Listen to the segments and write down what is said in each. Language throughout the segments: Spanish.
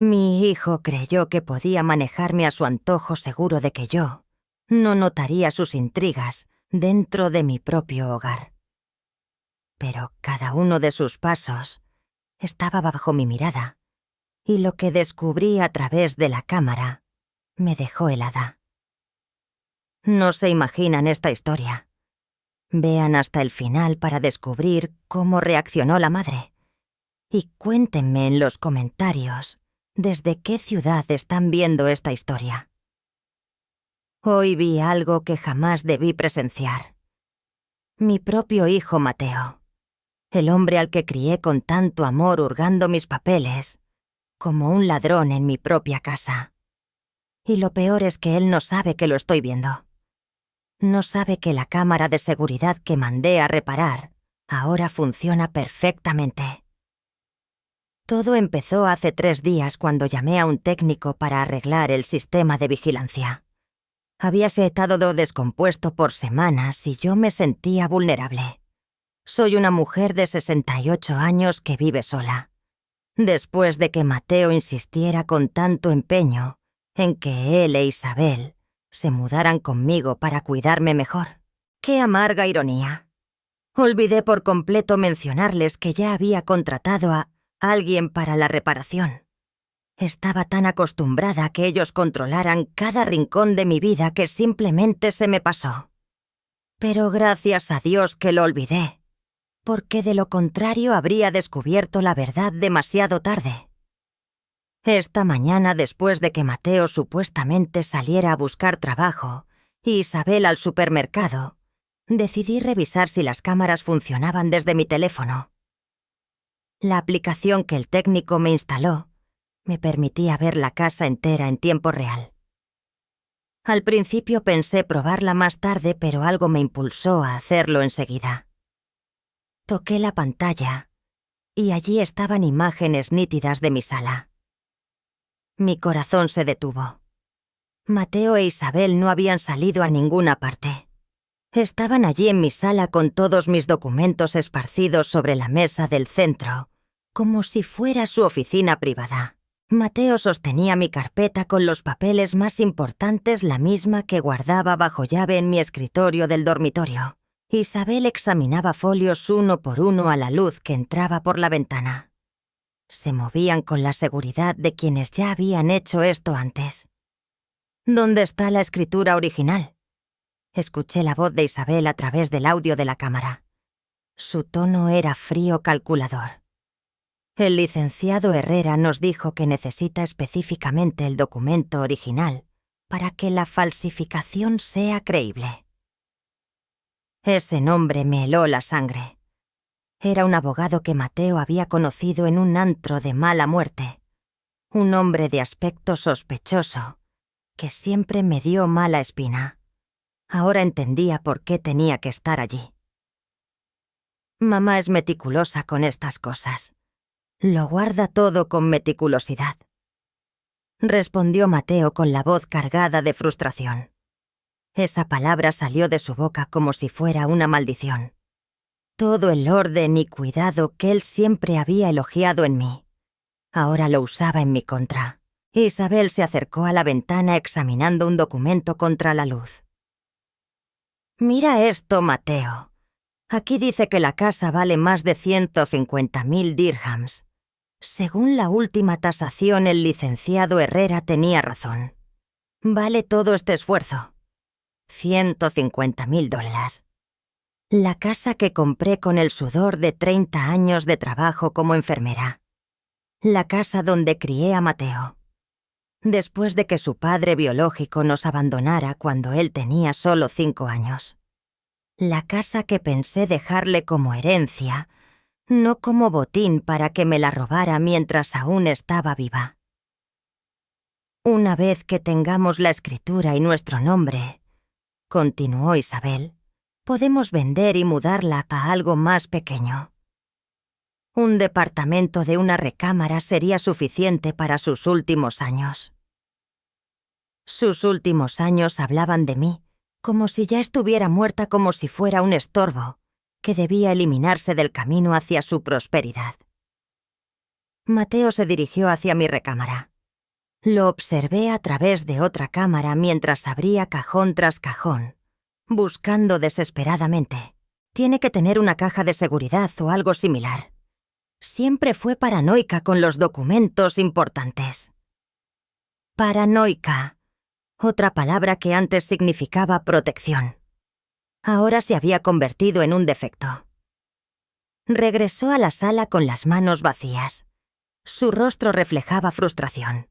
Mi hijo creyó que podía manejarme a su antojo, seguro de que yo no notaría sus intrigas dentro de mi propio hogar. Pero cada uno de sus pasos estaba bajo mi mirada, y lo que descubrí a través de la cámara me dejó helada. No se imaginan esta historia. Vean hasta el final para descubrir cómo reaccionó la madre. Y cuéntenme en los comentarios desde qué ciudad están viendo esta historia. Hoy vi algo que jamás debí presenciar. Mi propio hijo Mateo, el hombre al que crié con tanto amor hurgando mis papeles, como un ladrón en mi propia casa. Y lo peor es que él no sabe que lo estoy viendo. No sabe que la cámara de seguridad que mandé a reparar ahora funciona perfectamente. Todo empezó hace 3 días cuando llamé a un técnico para arreglar el sistema de vigilancia. Habíase estado descompuesto por semanas y yo me sentía vulnerable. Soy una mujer de 68 años que vive sola. Después de que Mateo insistiera con tanto empeño en que él e Isabel se mudaran conmigo para cuidarme mejor. ¡Qué amarga ironía! Olvidé por completo mencionarles que ya había contratado a alguien para la reparación. Estaba tan acostumbrada a que ellos controlaran cada rincón de mi vida que simplemente se me pasó. Pero gracias a Dios que lo olvidé, porque de lo contrario habría descubierto la verdad demasiado tarde. Esta mañana, después de que Mateo supuestamente saliera a buscar trabajo y Isabel al supermercado, decidí revisar si las cámaras funcionaban desde mi teléfono. La aplicación que el técnico me instaló me permitía ver la casa entera en tiempo real. Al principio pensé probarla más tarde, pero algo me impulsó a hacerlo enseguida. Toqué la pantalla y allí estaban imágenes nítidas de mi sala. Mi corazón se detuvo. Mateo e Isabel no habían salido a ninguna parte. Estaban allí en mi sala con todos mis documentos esparcidos sobre la mesa del centro, como si fuera su oficina privada. Mateo sostenía mi carpeta con los papeles más importantes, la misma que guardaba bajo llave en mi escritorio del dormitorio. Isabel examinaba folios uno por uno a la luz que entraba por la ventana. Se movían con la seguridad de quienes ya habían hecho esto antes. ¿Dónde está la escritura original? Escuché la voz de Isabel a través del audio de la cámara. Su tono era frío calculador. El licenciado Herrera nos dijo que necesita específicamente el documento original para que la falsificación sea creíble. Ese nombre me heló la sangre. Era un abogado que Mateo había conocido en un antro de mala muerte. Un hombre de aspecto sospechoso, que siempre me dio mala espina. Ahora entendía por qué tenía que estar allí. Mamá es meticulosa con estas cosas. Lo guarda todo con meticulosidad. Respondió Mateo con la voz cargada de frustración. Esa palabra salió de su boca como si fuera una maldición. Todo el orden y cuidado que él siempre había elogiado en mí, ahora lo usaba en mi contra. Isabel se acercó a la ventana examinando un documento contra la luz. «Mira esto, Mateo. Aquí dice que la casa vale más de 150.000 dirhams. Según la última tasación, el licenciado Herrera tenía razón. Vale todo este esfuerzo. 150.000 dólares. La casa que compré con el sudor de 30 años de trabajo como enfermera. La casa donde crié a Mateo. Después de que su padre biológico nos abandonara cuando él tenía solo 5 años. La casa que pensé dejarle como herencia, no como botín para que me la robara mientras aún estaba viva. Una vez que tengamos la escritura y nuestro nombre, continuó Isabel, podemos vender y mudarla a algo más pequeño. Un departamento de una recámara sería suficiente para sus últimos años. Sus últimos años hablaban de mí, como si ya estuviera muerta, como si fuera un estorbo que debía eliminarse del camino hacia su prosperidad. Mateo se dirigió hacia mi recámara. Lo observé a través de otra cámara mientras abría cajón tras cajón, buscando desesperadamente. Tiene que tener una caja de seguridad o algo similar. Siempre fue paranoica con los documentos importantes. Paranoica, otra palabra que antes significaba protección. Ahora se había convertido en un defecto. Regresó a la sala con las manos vacías. Su rostro reflejaba frustración.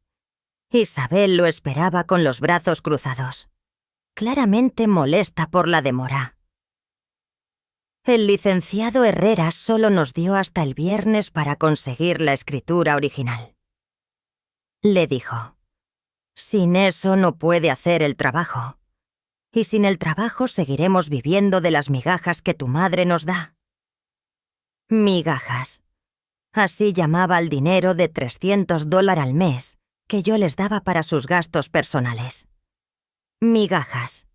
Isabel lo esperaba con los brazos cruzados, claramente molesta por la demora. El licenciado Herrera solo nos dio hasta el viernes para conseguir la escritura original. Le dijo: sin eso no puede hacer el trabajo. Y sin el trabajo seguiremos viviendo de las migajas que tu madre nos da. Migajas. Así llamaba al dinero de $300 al mes que yo les daba para sus gastos personales. Migajas.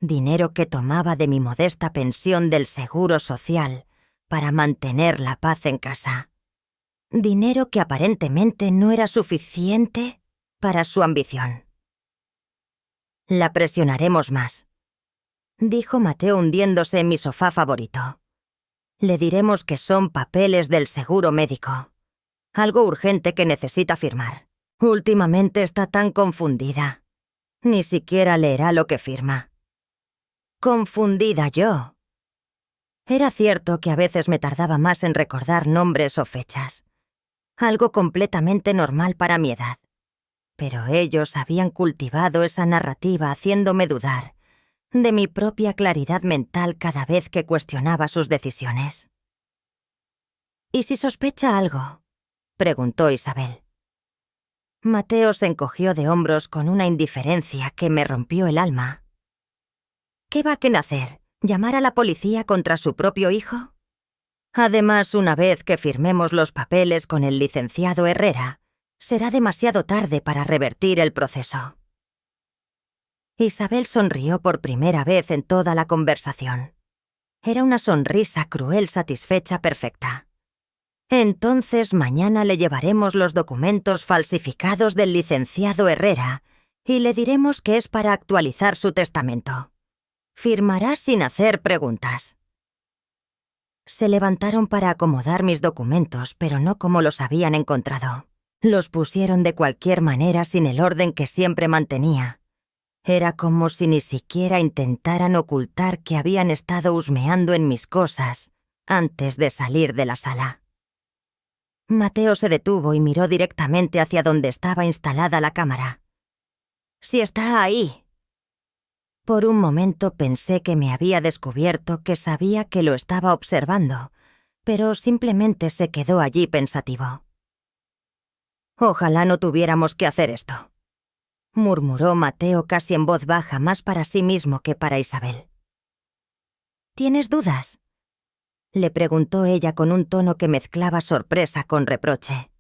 Dinero que tomaba de mi modesta pensión del Seguro Social para mantener la paz en casa. Dinero que aparentemente no era suficiente para su ambición. La presionaremos más, dijo Mateo hundiéndose en mi sofá favorito. Le diremos que son papeles del seguro médico. Algo urgente que necesita firmar. Últimamente está tan confundida. Ni siquiera leerá lo que firma. Confundida yo. Era cierto que a veces me tardaba más en recordar nombres o fechas. Algo completamente normal para mi edad. Pero ellos habían cultivado esa narrativa haciéndome dudar de mi propia claridad mental cada vez que cuestionaba sus decisiones. ¿Y si sospecha algo?, preguntó Isabel. Mateo se encogió de hombros con una indiferencia que me rompió el alma. ¿Qué va a hacer? ¿Llamar a la policía contra su propio hijo? Además, una vez que firmemos los papeles con el licenciado Herrera, será demasiado tarde para revertir el proceso. Isabel sonrió por primera vez en toda la conversación. Era una sonrisa cruel, satisfecha, perfecta. Entonces mañana le llevaremos los documentos falsificados del licenciado Herrera y le diremos que es para actualizar su testamento. Firmará sin hacer preguntas. Se levantaron para acomodar mis documentos, pero no como los habían encontrado. Los pusieron de cualquier manera sin el orden que siempre mantenía. Era como si ni siquiera intentaran ocultar que habían estado husmeando en mis cosas antes de salir de la sala. Mateo se detuvo y miró directamente hacia donde estaba instalada la cámara. «Si está ahí». Por un momento pensé que me había descubierto que sabía que lo estaba observando, pero simplemente se quedó allí pensativo. «Ojalá no tuviéramos que hacer esto», murmuró Mateo casi en voz baja, más para sí mismo que para Isabel. «¿Tienes dudas?», le preguntó ella con un tono que mezclaba sorpresa con reproche.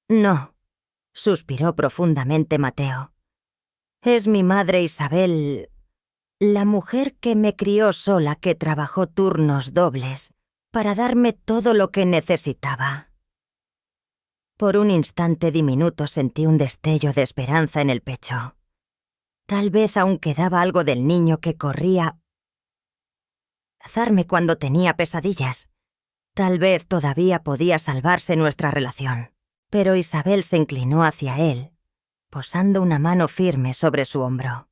«No», suspiró profundamente Mateo. «Es mi madre Isabel, la mujer que me crió sola, que trabajó turnos dobles para darme todo lo que necesitaba». Por un instante diminuto sentí un destello de esperanza en el pecho. Tal vez aún quedaba algo del niño que corría abrazarme cuando tenía pesadillas. Tal vez todavía podía salvarse nuestra relación. Pero Isabel se inclinó hacia él, posando una mano firme sobre su hombro.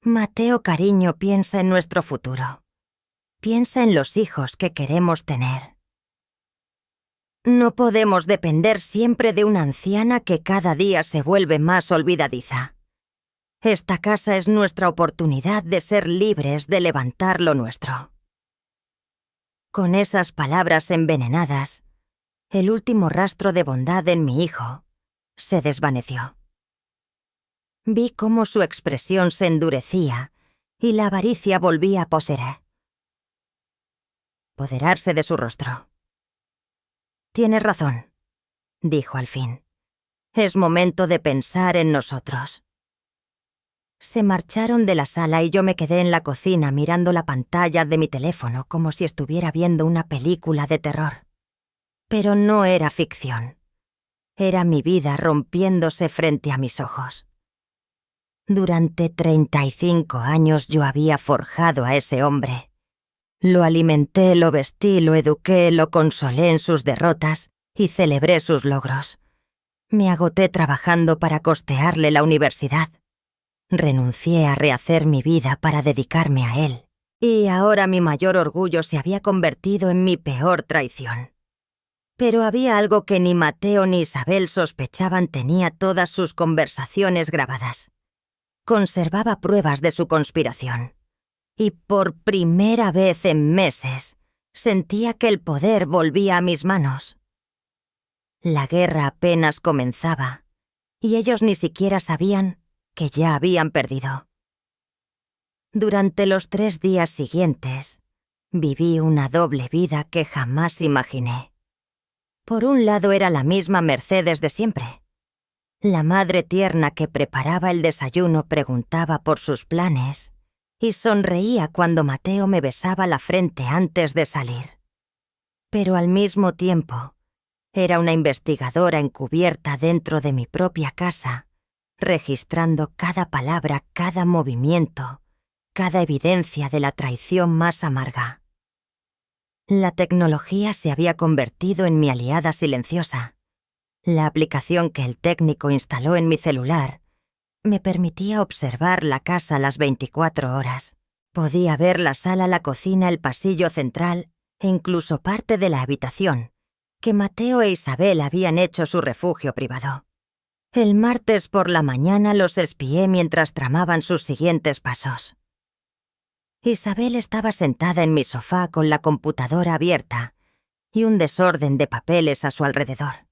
«Mateo, cariño, piensa en nuestro futuro. Piensa en los hijos que queremos tener. No podemos depender siempre de una anciana que cada día se vuelve más olvidadiza. Esta casa es nuestra oportunidad de ser libres, de levantar lo nuestro». Con esas palabras envenenadas, el último rastro de bondad en mi hijo se desvaneció. Vi cómo su expresión se endurecía y la avaricia volvía a apoderarse de su rostro. «Tienes razón», dijo al fin. «Es momento de pensar en nosotros». Se marcharon de la sala y yo me quedé en la cocina mirando la pantalla de mi teléfono como si estuviera viendo una película de terror. Pero no era ficción. Era mi vida rompiéndose frente a mis ojos. Durante 35 años yo había forjado a ese hombre. Lo alimenté, lo vestí, lo eduqué, lo consolé en sus derrotas y celebré sus logros. Me agoté trabajando para costearle la universidad. Renuncié a rehacer mi vida para dedicarme a él. Y ahora mi mayor orgullo se había convertido en mi peor traición. Pero había algo que ni Mateo ni Isabel sospechaban. Tenía todas sus conversaciones grabadas. Conservaba pruebas de su conspiración. Y por primera vez en meses, sentía que el poder volvía a mis manos. La guerra apenas comenzaba, y ellos ni siquiera sabían que ya habían perdido. Durante los 3 días siguientes, viví una doble vida que jamás imaginé. Por un lado era la misma Mercedes de siempre. La madre tierna que preparaba el desayuno preguntaba por sus planes y sonreía cuando Mateo me besaba la frente antes de salir. Pero al mismo tiempo, era una investigadora encubierta dentro de mi propia casa, registrando cada palabra, cada movimiento, cada evidencia de la traición más amarga. La tecnología se había convertido en mi aliada silenciosa. La aplicación que el técnico instaló en mi celular me permitía observar la casa las 24 horas. Podía ver la sala, la cocina, el pasillo central e incluso parte de la habitación, que Mateo e Isabel habían hecho su refugio privado. El martes por la mañana los espié mientras tramaban sus siguientes pasos. Isabel estaba sentada en mi sofá con la computadora abierta y un desorden de papeles a su alrededor.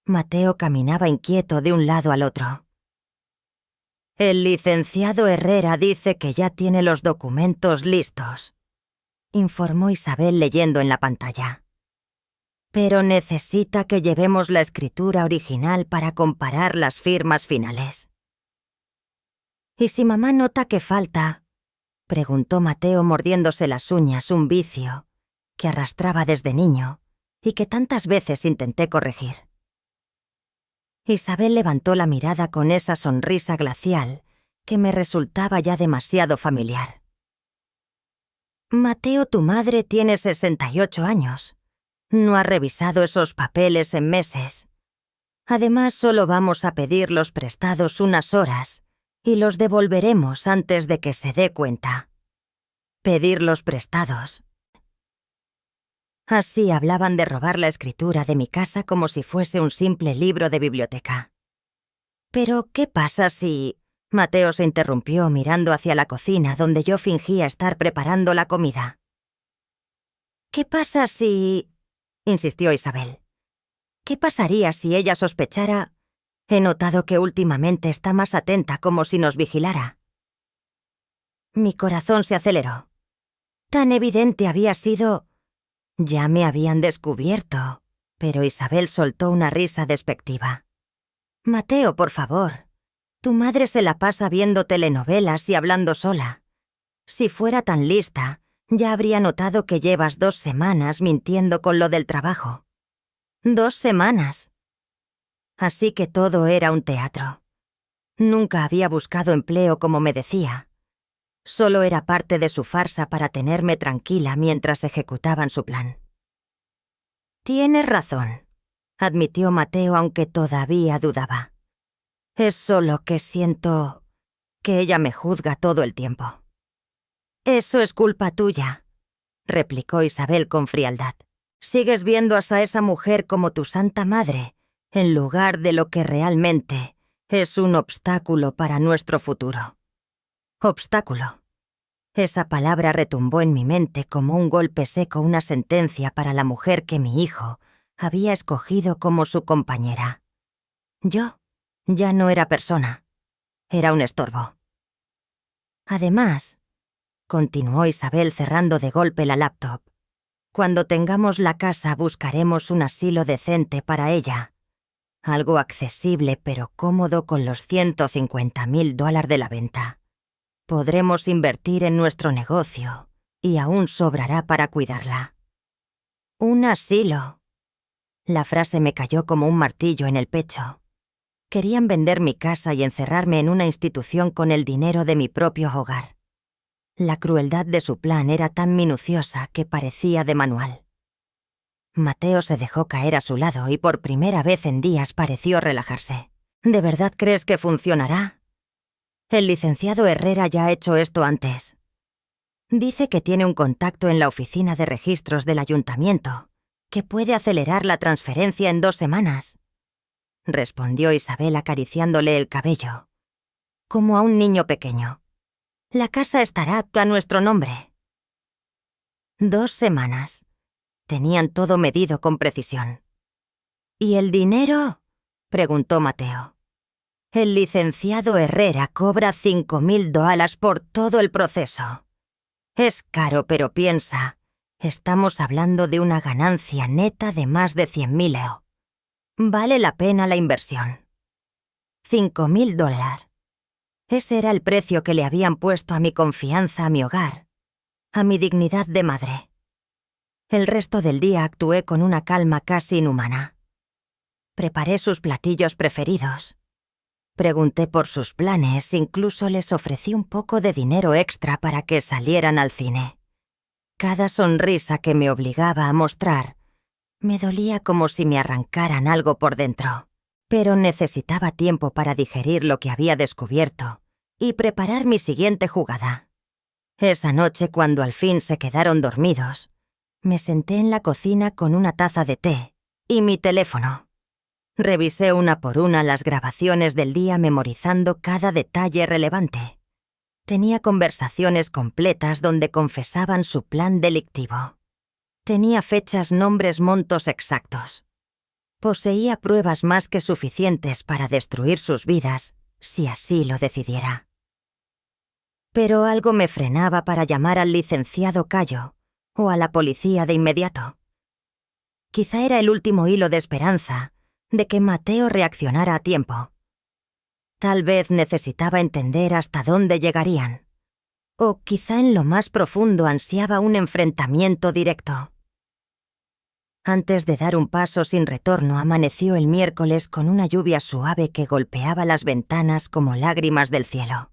Mateo caminaba inquieto de un lado al otro. «El licenciado Herrera dice que ya tiene los documentos listos», informó Isabel leyendo en la pantalla. «Pero necesita que llevemos la escritura original para comparar las firmas finales». «¿Y si mamá nota que falta?», preguntó Mateo mordiéndose las uñas, un vicio que arrastraba desde niño y que tantas veces intenté corregir. Isabel levantó la mirada con esa sonrisa glacial que me resultaba ya demasiado familiar. «Mateo, tu madre tiene 68 años. No ha revisado esos papeles en meses. Además, solo vamos a pedirlos prestados unas horas y los devolveremos antes de que se dé cuenta». Pedirlos prestados. Así hablaban de robar la escritura de mi casa como si fuese un simple libro de biblioteca. «¿Pero qué pasa si...?» Mateo se interrumpió mirando hacia la cocina donde yo fingía estar preparando la comida. «¿Qué pasa si...?» insistió Isabel. «¿Qué pasaría si ella sospechara...? He notado que últimamente está más atenta, como si nos vigilara». Mi corazón se aceleró. Tan evidente había sido... Ya me habían descubierto, pero Isabel soltó una risa despectiva. «Mateo, por favor. Tu madre se la pasa viendo telenovelas y hablando sola. Si fuera tan lista, ya habría notado que llevas 2 semanas mintiendo con lo del trabajo. 2 semanas. Así que todo era un teatro. Nunca había buscado empleo como me decía. Solo era parte de su farsa para tenerme tranquila mientras ejecutaban su plan». «Tienes razón», admitió Mateo, aunque todavía dudaba. «Es solo que siento que ella me juzga todo el tiempo». «Eso es culpa tuya», replicó Isabel con frialdad. «Sigues viendo a esa mujer como tu santa madre, en lugar de lo que realmente es un obstáculo para nuestro futuro». «Obstáculo». Esa palabra retumbó en mi mente como un golpe seco, una sentencia para la mujer que mi hijo había escogido como su compañera. Yo ya no era persona, era un estorbo. «Además», continuó Isabel cerrando de golpe la laptop, «cuando tengamos la casa buscaremos un asilo decente para ella. Algo accesible pero cómodo con los $150,000 de la venta. Podremos invertir en nuestro negocio y aún sobrará para cuidarla». «Un asilo», La frase me cayó como un martillo en el pecho. Querían vender mi casa y encerrarme en una institución con el dinero de mi propio hogar. La crueldad de su plan era tan minuciosa que parecía de manual. Mateo se dejó caer a su lado y por primera vez en días pareció relajarse. ¿De verdad crees que funcionará? El licenciado Herrera ya ha hecho esto antes. Dice que tiene un contacto en la oficina de registros del ayuntamiento, que puede acelerar la transferencia en 2 semanas. Respondió Isabel acariciándole el cabello, como a un niño pequeño. La casa estará a nuestro nombre. 2 semanas. Tenían todo medido con precisión. ¿Y el dinero?, preguntó Mateo. El licenciado Herrera cobra $5.000 por todo el proceso. Es caro, pero piensa, estamos hablando de una ganancia neta de más de 100.000 €. Vale la pena la inversión. $5.000. Ese era el precio que le habían puesto a mi confianza, a mi hogar, a mi dignidad de madre. El resto del día actué con una calma casi inhumana. Preparé sus platillos preferidos. Pregunté por sus planes, incluso les ofrecí un poco de dinero extra para que salieran al cine. Cada sonrisa que me obligaba a mostrar me dolía como si me arrancaran algo por dentro, pero necesitaba tiempo para digerir lo que había descubierto y preparar mi siguiente jugada. Esa noche, cuando al fin se quedaron dormidos, me senté en la cocina con una taza de té y mi teléfono. Revisé una por una las grabaciones del día memorizando cada detalle relevante. Tenía conversaciones completas donde confesaban su plan delictivo. Tenía fechas, nombres, montos exactos. Poseía pruebas más que suficientes para destruir sus vidas, si así lo decidiera. Pero algo me frenaba para llamar al licenciado Cayo o a la policía de inmediato. Quizá era el último hilo de esperanza de que Mateo reaccionara a tiempo. Tal vez necesitaba entender hasta dónde llegarían. O quizá en lo más profundo ansiaba un enfrentamiento directo. Antes de dar un paso sin retorno, amaneció el miércoles con una lluvia suave que golpeaba las ventanas como lágrimas del cielo.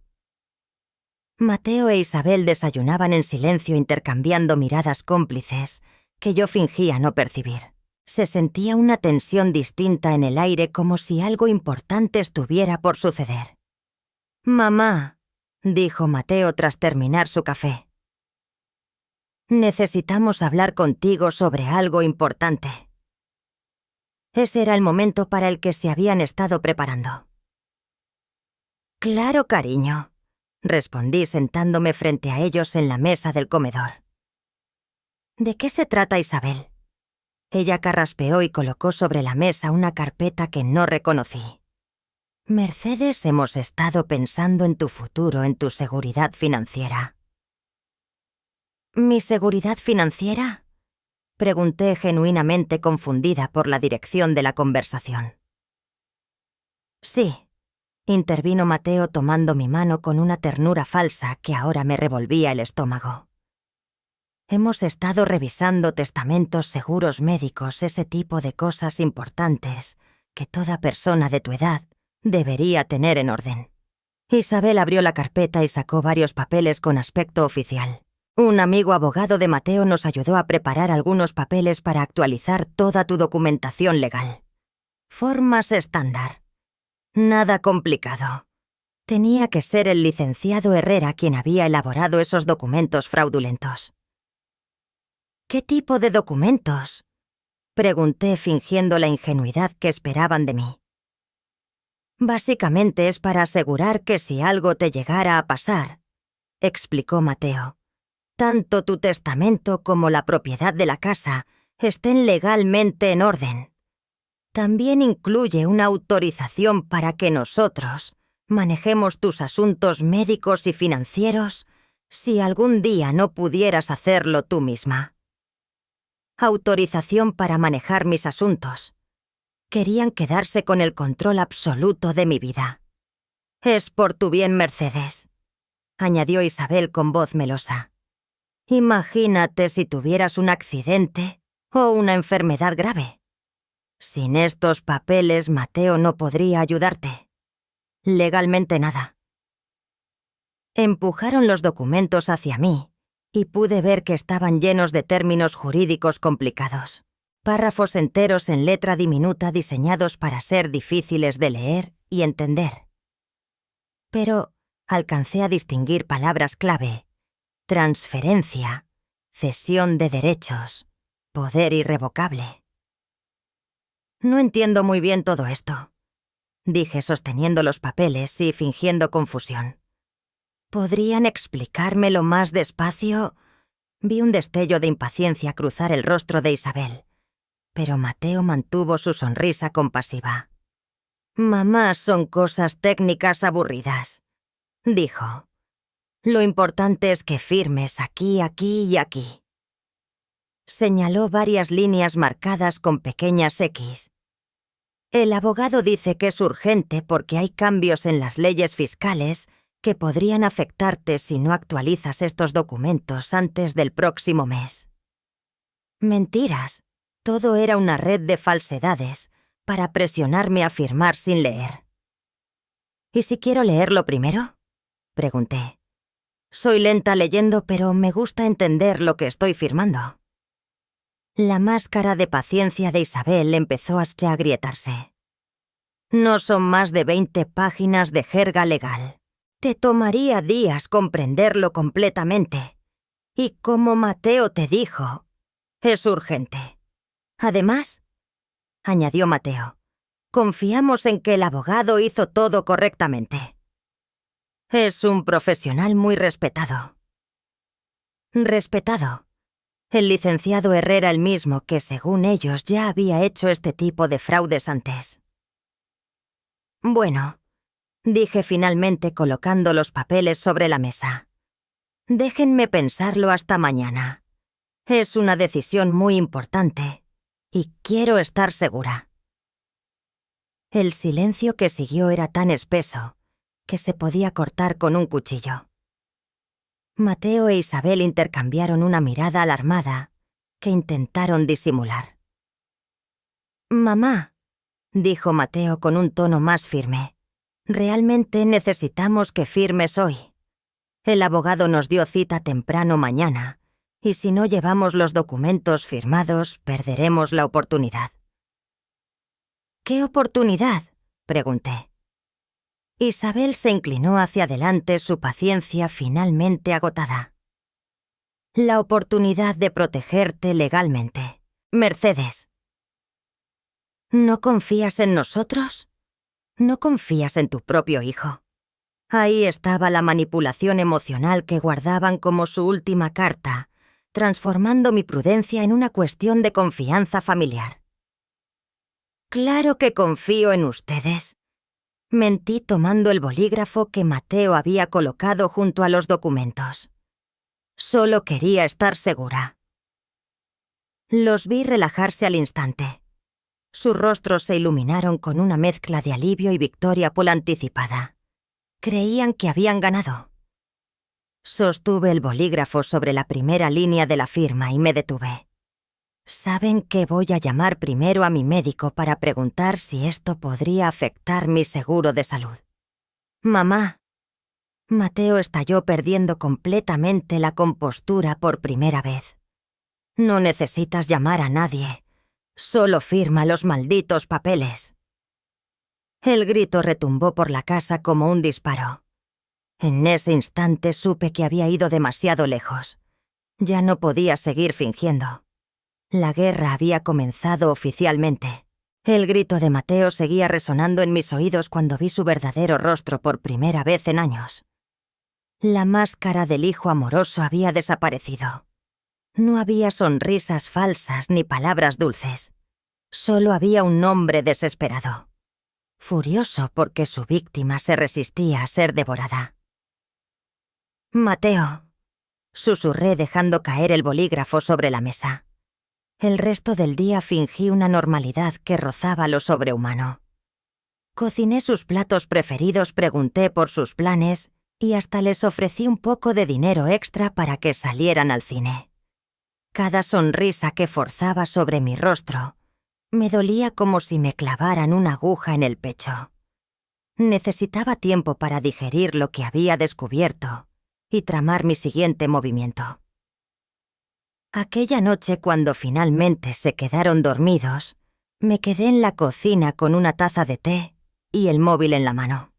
Mateo e Isabel desayunaban en silencio intercambiando miradas cómplices que yo fingía no percibir. Se sentía una tensión distinta en el aire como si algo importante estuviera por suceder. «Mamá», dijo Mateo tras terminar su café. «Necesitamos hablar contigo sobre algo importante». Ese era el momento para el que se habían estado preparando. «Claro, cariño», respondí sentándome frente a ellos en la mesa del comedor. «¿De qué se trata, Isabel?» Ella carraspeó y colocó sobre la mesa una carpeta que no reconocí. «Mercedes, hemos estado pensando en tu futuro, en tu seguridad financiera». ¿Mi seguridad financiera?, pregunté genuinamente confundida por la dirección de la conversación. «Sí», intervino Mateo tomando mi mano con una ternura falsa que ahora me revolvía el estómago. Hemos estado revisando testamentos, seguros médicos, ese tipo de cosas importantes que toda persona de tu edad debería tener en orden. Isabel abrió la carpeta y sacó varios papeles con aspecto oficial. Un amigo abogado de Mateo nos ayudó a preparar algunos papeles para actualizar toda tu documentación legal. Formas estándar. Nada complicado. Tenía que ser el licenciado Herrera quien había elaborado esos documentos fraudulentos. ¿Qué tipo de documentos?, pregunté fingiendo la ingenuidad que esperaban de mí. Básicamente es para asegurar que si algo te llegara a pasar, explicó Mateo, tanto tu testamento como la propiedad de la casa estén legalmente en orden. También incluye una autorización para que nosotros manejemos tus asuntos médicos y financieros si algún día no pudieras hacerlo tú misma. Autorización para manejar mis asuntos. Querían quedarse con el control absoluto de mi vida. «Es por tu bien, Mercedes», añadió Isabel con voz melosa. «Imagínate si tuvieras un accidente o una enfermedad grave. Sin estos papeles, Mateo no podría ayudarte. Legalmente nada. Empujaron los documentos hacia mí y pude ver que estaban llenos de términos jurídicos complicados. Párrafos enteros en letra diminuta diseñados para ser difíciles de leer y entender. Pero alcancé a distinguir palabras clave: transferencia, cesión de derechos, poder irrevocable. No entiendo muy bien todo esto, dije sosteniendo los papeles y fingiendo confusión. ¿Podrían explicármelo más despacio? Vi un destello de impaciencia cruzar el rostro de Isabel, pero Mateo mantuvo su sonrisa compasiva. «Mamá, son cosas técnicas aburridas», dijo. «Lo importante es que firmes aquí, aquí y aquí». Señaló varias líneas marcadas con pequeñas X. «El abogado dice que es urgente porque hay cambios en las leyes fiscales que podrían afectarte si no actualizas estos documentos antes del próximo mes». Mentiras. Todo era una red de falsedades para presionarme a firmar sin leer. ¿Y si quiero leerlo primero?, pregunté. Soy lenta leyendo, pero me gusta entender lo que estoy firmando. La máscara de paciencia de Isabel empezó a agrietarse. No son más de 20 páginas de jerga legal. Te tomaría días comprenderlo completamente. Y como Mateo te dijo, es urgente. Además, añadió Mateo, confiamos en que el abogado hizo todo correctamente. Es un profesional muy respetado. Respetado. El licenciado Herrera el mismo que, según ellos, ya había hecho este tipo de fraudes antes. Bueno, dije finalmente colocando los papeles sobre la mesa. Déjenme pensarlo hasta mañana. Es una decisión muy importante y quiero estar segura. El silencio que siguió era tan espeso que se podía cortar con un cuchillo. Mateo e Isabel intercambiaron una mirada alarmada que intentaron disimular. «Mamá», dijo Mateo con un tono más firme, «realmente necesitamos que firmes hoy. El abogado nos dio cita temprano mañana, y si no llevamos los documentos firmados, perderemos la oportunidad». «¿Qué oportunidad?», pregunté. Isabel se inclinó hacia adelante, su paciencia finalmente agotada. «La oportunidad de protegerte legalmente. Mercedes». ¿No confías en nosotros? ¿No confías en tu propio hijo? Ahí estaba la manipulación emocional que guardaban como su última carta, transformando mi prudencia en una cuestión de confianza familiar. «Claro que confío en ustedes», mentí tomando el bolígrafo que Mateo había colocado junto a los documentos. Solo quería estar segura. Los vi relajarse al instante. Sus rostros se iluminaron con una mezcla de alivio y victoria por anticipada. Creían que habían ganado. Sostuve el bolígrafo sobre la primera línea de la firma y me detuve. Saben que voy a llamar primero a mi médico para preguntar si esto podría afectar mi seguro de salud. «Mamá». Mateo estalló perdiendo completamente la compostura por primera vez. «No necesitas llamar a nadie. Solo firma los malditos papeles». El grito retumbó por la casa como un disparo. En ese instante supe que había ido demasiado lejos. Ya no podía seguir fingiendo. La guerra había comenzado oficialmente. El grito de Mateo seguía resonando en mis oídos cuando vi su verdadero rostro por primera vez en años. La máscara del hijo amoroso había desaparecido. No había sonrisas falsas ni palabras dulces. Solo había un hombre desesperado, furioso porque su víctima se resistía a ser devorada. «Mateo», susurré dejando caer el bolígrafo sobre la mesa. El resto del día fingí una normalidad que rozaba lo sobrehumano. Cociné sus platos preferidos, pregunté por sus planes y hasta les ofrecí un poco de dinero extra para que salieran al cine. Cada sonrisa que forzaba sobre mi rostro Me dolía como si me clavaran una aguja en el pecho. Necesitaba tiempo para digerir lo que había descubierto y tramar mi siguiente movimiento. Aquella noche, cuando finalmente se quedaron dormidos, me quedé en la cocina con una taza de té y el móvil en la mano.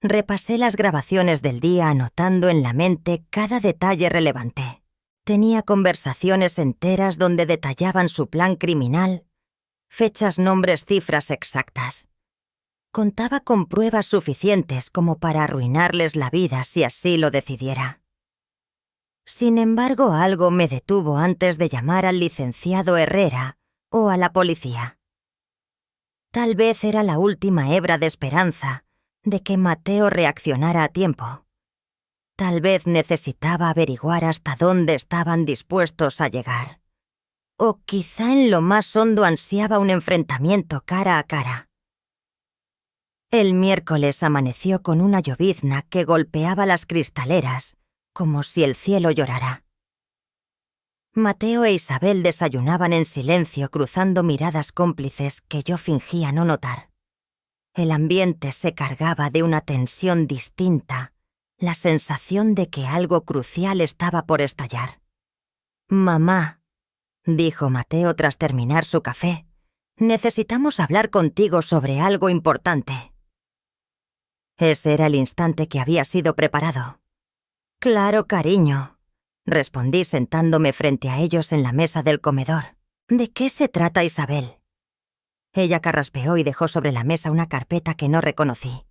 Repasé las grabaciones del día anotando en la mente cada detalle relevante. Tenía conversaciones enteras donde detallaban su plan criminal, fechas, nombres, cifras exactas. Contaba con pruebas suficientes como para arruinarles la vida si así lo decidiera. Sin embargo, algo me detuvo antes de llamar al licenciado Herrera o a la policía. Tal vez era la última hebra de esperanza de que Mateo reaccionara a tiempo. Tal vez necesitaba averiguar hasta dónde estaban dispuestos a llegar. O quizá en lo más hondo ansiaba un enfrentamiento cara a cara. El miércoles amaneció con una llovizna que golpeaba las cristaleras, como si el cielo llorara. Mateo e Isabel desayunaban en silencio, cruzando miradas cómplices que yo fingía no notar. El ambiente se cargaba de una tensión distinta, la sensación de que algo crucial estaba por estallar. «Mamá», dijo Mateo tras terminar su café, «necesitamos hablar contigo sobre algo importante». Ese era el instante que había sido preparado. «Claro, cariño», respondí sentándome frente a ellos en la mesa del comedor. «¿De qué se trata, Isabel?» Ella carraspeó y dejó sobre la mesa una carpeta que no reconocí.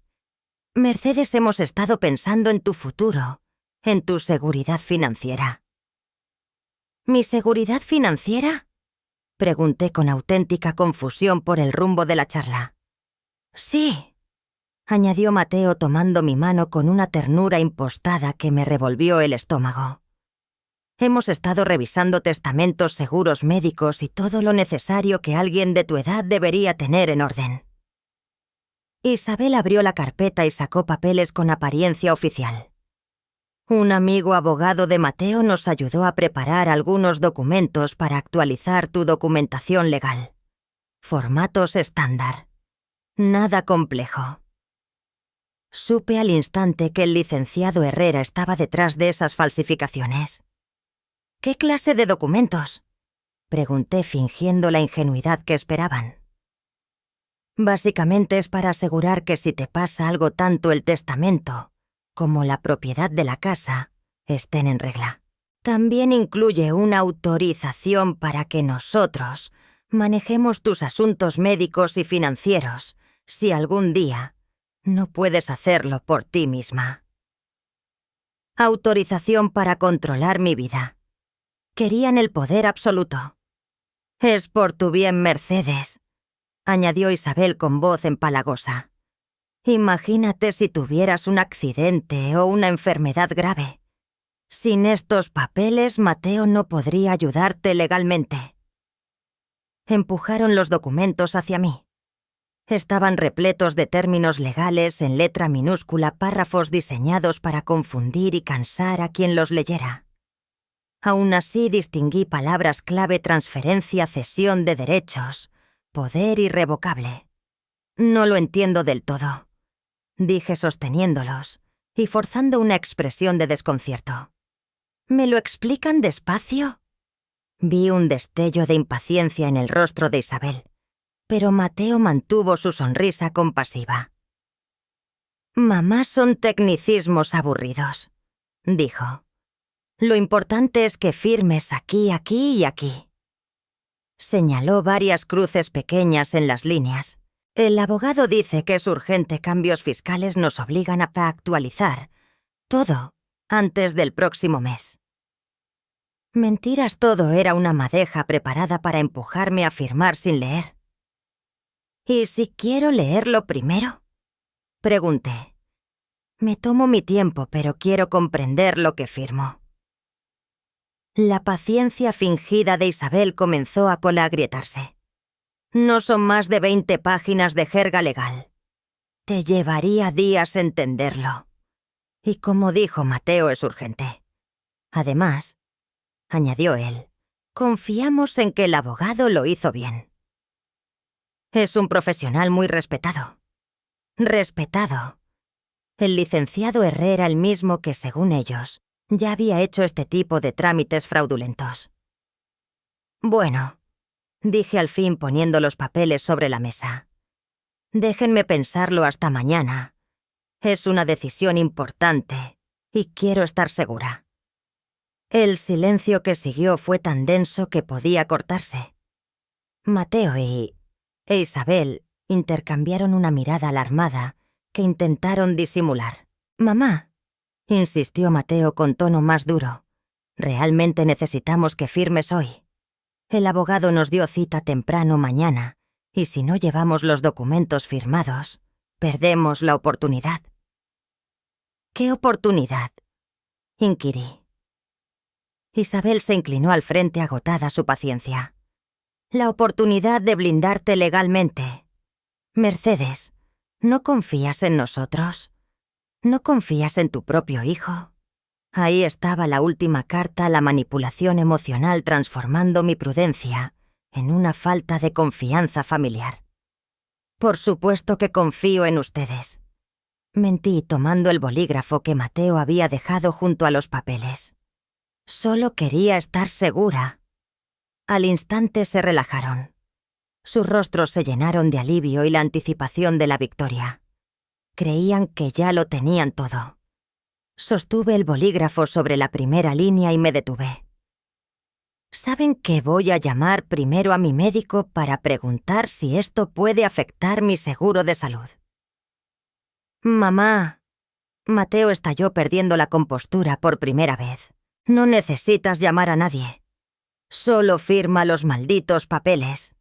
«Mercedes, hemos estado pensando en tu futuro, en tu seguridad financiera». «¿Mi seguridad financiera?», pregunté con auténtica confusión por el rumbo de la charla. «Sí», añadió Mateo tomando mi mano con una ternura impostada que me revolvió el estómago. «Hemos estado revisando testamentos, seguros médicos y todo lo necesario que alguien de tu edad debería tener en orden». Isabel abrió la carpeta y sacó papeles con apariencia oficial. Un amigo abogado de Mateo nos ayudó a preparar algunos documentos para actualizar tu documentación legal. Formatos estándar. Nada complejo. Supe al instante que el licenciado Herrera estaba detrás de esas falsificaciones. «¿Qué clase de documentos?», pregunté fingiendo la ingenuidad que esperaban. «Básicamente es para asegurar que si te pasa algo, tanto el testamento como la propiedad de la casa estén en regla. También incluye una autorización para que nosotros manejemos tus asuntos médicos y financieros si algún día no puedes hacerlo por ti misma. Autorización para controlar mi vida. Querían el poder absoluto. Es por tu bien, Mercedes», añadió Isabel con voz empalagosa. «Imagínate si tuvieras un accidente o una enfermedad grave. Sin estos papeles, Mateo no podría ayudarte legalmente». Empujaron los documentos hacia mí. Estaban repletos de términos legales en letra minúscula, párrafos diseñados para confundir y cansar a quien los leyera. Aún así distinguí palabras clave: transferencia, cesión de derechos, poder irrevocable. «No lo entiendo del todo», dije sosteniéndolos y forzando una expresión de desconcierto. «¿Me lo explican despacio?». Vi un destello de impaciencia en el rostro de Isabel, pero Mateo mantuvo su sonrisa compasiva. «Mamá, son tecnicismos aburridos», dijo. «Lo importante es que firmes aquí, aquí y aquí». Señaló varias cruces pequeñas en las líneas. «El abogado dice que es urgente. Cambios fiscales nos obligan a actualizar todo antes del próximo mes». Mentiras, todo era una madeja preparada para empujarme a firmar sin leer. «¿Y si quiero leerlo primero?», pregunté. «Me tomo mi tiempo, pero quiero comprender lo que firmo». La paciencia fingida de Isabel comenzó a colagrietarse. «No son más de 20 páginas de jerga legal. Te llevaría días entenderlo. Y como dijo Mateo, es urgente. Además», añadió él, «confiamos en que el abogado lo hizo bien. Es un profesional muy respetado. Respetado. El licenciado Herré era el mismo que, según ellos, ya había hecho este tipo de trámites fraudulentos. Bueno, dije al fin poniendo los papeles sobre la mesa. Déjenme pensarlo hasta mañana. Es una decisión importante y quiero estar segura. El silencio que siguió fue tan denso que podía cortarse. Mateo e Isabel intercambiaron una mirada alarmada que intentaron disimular. «Mamá», insistió Mateo con tono más duro, «realmente necesitamos que firmes hoy. El abogado nos dio cita temprano mañana, y si no llevamos los documentos firmados, perdemos la oportunidad». «¿Qué oportunidad?», inquirí. Isabel se inclinó al frente agotada su paciencia. «La oportunidad de blindarte legalmente. Mercedes, ¿no confías en nosotros? ¿No confías en tu propio hijo?». Ahí estaba la última carta a la manipulación emocional transformando mi prudencia en una falta de confianza familiar. «Por supuesto que confío en ustedes», mentí tomando el bolígrafo que Mateo había dejado junto a los papeles. «Solo quería estar segura». Al instante se relajaron. Sus rostros se llenaron de alivio y la anticipación de la victoria. Creían que ya lo tenían todo. Sostuve el bolígrafo sobre la primera línea y me detuve. «¿Saben que voy a llamar primero a mi médico para preguntar si esto puede afectar mi seguro de salud?» «Mamá», Mateo estalló perdiendo la compostura por primera vez. «No necesitas llamar a nadie. Solo firma los malditos papeles».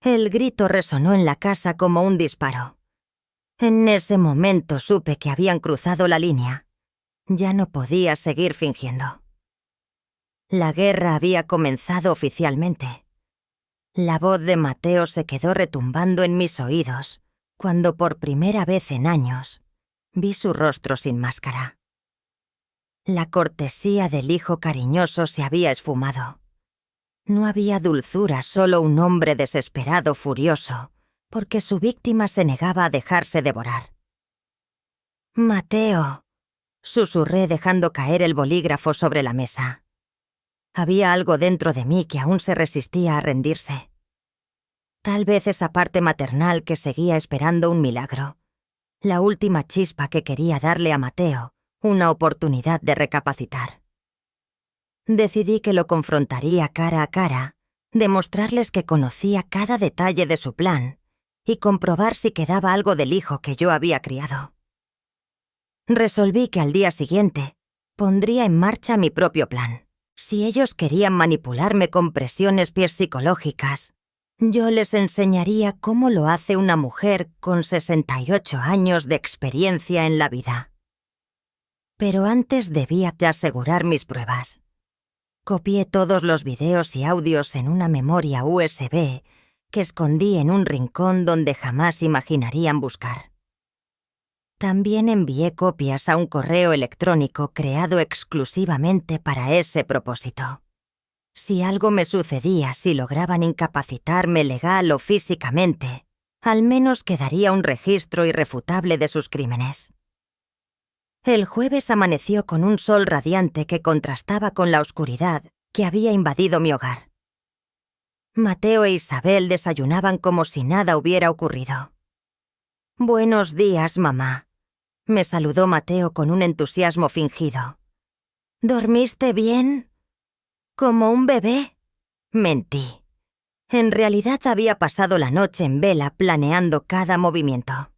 El grito resonó en la casa como un disparo. En ese momento supe que habían cruzado la línea. Ya no podía seguir fingiendo. La guerra había comenzado oficialmente. La voz de Mateo se quedó retumbando en mis oídos cuando por primera vez en años vi su rostro sin máscara. La cortesía del hijo cariñoso se había esfumado. No había dulzura, solo un hombre desesperado, furioso, porque su víctima se negaba a dejarse devorar. «Mateo», susurré dejando caer el bolígrafo sobre la mesa. Había algo dentro de mí que aún se resistía a rendirse. Tal vez esa parte maternal que seguía esperando un milagro. La última chispa que quería darle a Mateo una oportunidad de recapacitar. Decidí que lo confrontaría cara a cara, demostrarles que conocía cada detalle de su plan y comprobar si quedaba algo del hijo que yo había criado. Resolví que al día siguiente pondría en marcha mi propio plan. Si ellos querían manipularme con presiones psicológicas, yo les enseñaría cómo lo hace una mujer con 68 años de experiencia en la vida. Pero antes debía asegurar mis pruebas. Copié todos los videos y audios en una memoria USB que escondí en un rincón donde jamás imaginarían buscar. También envié copias a un correo electrónico creado exclusivamente para ese propósito. Si algo me sucedía, si lograban incapacitarme legal o físicamente, al menos quedaría un registro irrefutable de sus crímenes. El jueves amaneció con un sol radiante que contrastaba con la oscuridad que había invadido mi hogar. Mateo e Isabel desayunaban como si nada hubiera ocurrido. «Buenos días, mamá», me saludó Mateo con un entusiasmo fingido. «¿Dormiste bien? ¿Como un bebé?». Mentí. En realidad había pasado la noche en vela planeando cada movimiento.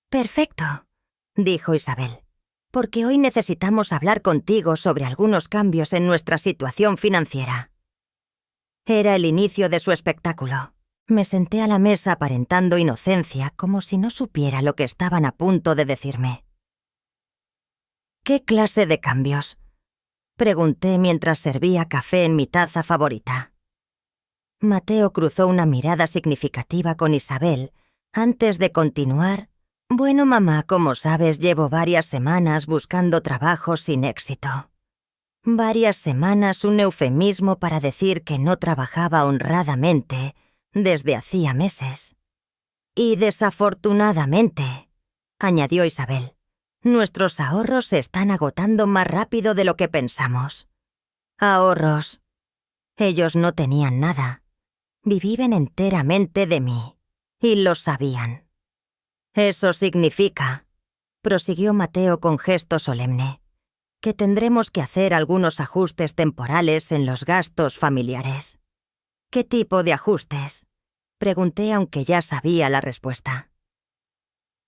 «Perfecto», dijo Isabel, «porque hoy necesitamos hablar contigo sobre algunos cambios en nuestra situación financiera». Era el inicio de su espectáculo. Me senté a la mesa aparentando inocencia, como si no supiera lo que estaban a punto de decirme. «¿Qué clase de cambios?», pregunté mientras servía café en mi taza favorita. Mateo cruzó una mirada significativa con Isabel antes de continuar. «Bueno, mamá, como sabes, llevo varias semanas buscando trabajo sin éxito». Varias semanas, un eufemismo para decir que no trabajaba honradamente desde hacía meses. Y desafortunadamente, añadió Isabel, nuestros ahorros se están agotando más rápido de lo que pensamos. Ahorros. Ellos no tenían nada. Vivían enteramente de mí. Y lo sabían. Eso significa, prosiguió Mateo con gesto solemne, que tendremos que hacer algunos ajustes temporales en los gastos familiares. ¿Qué tipo de ajustes? Pregunté aunque ya sabía la respuesta.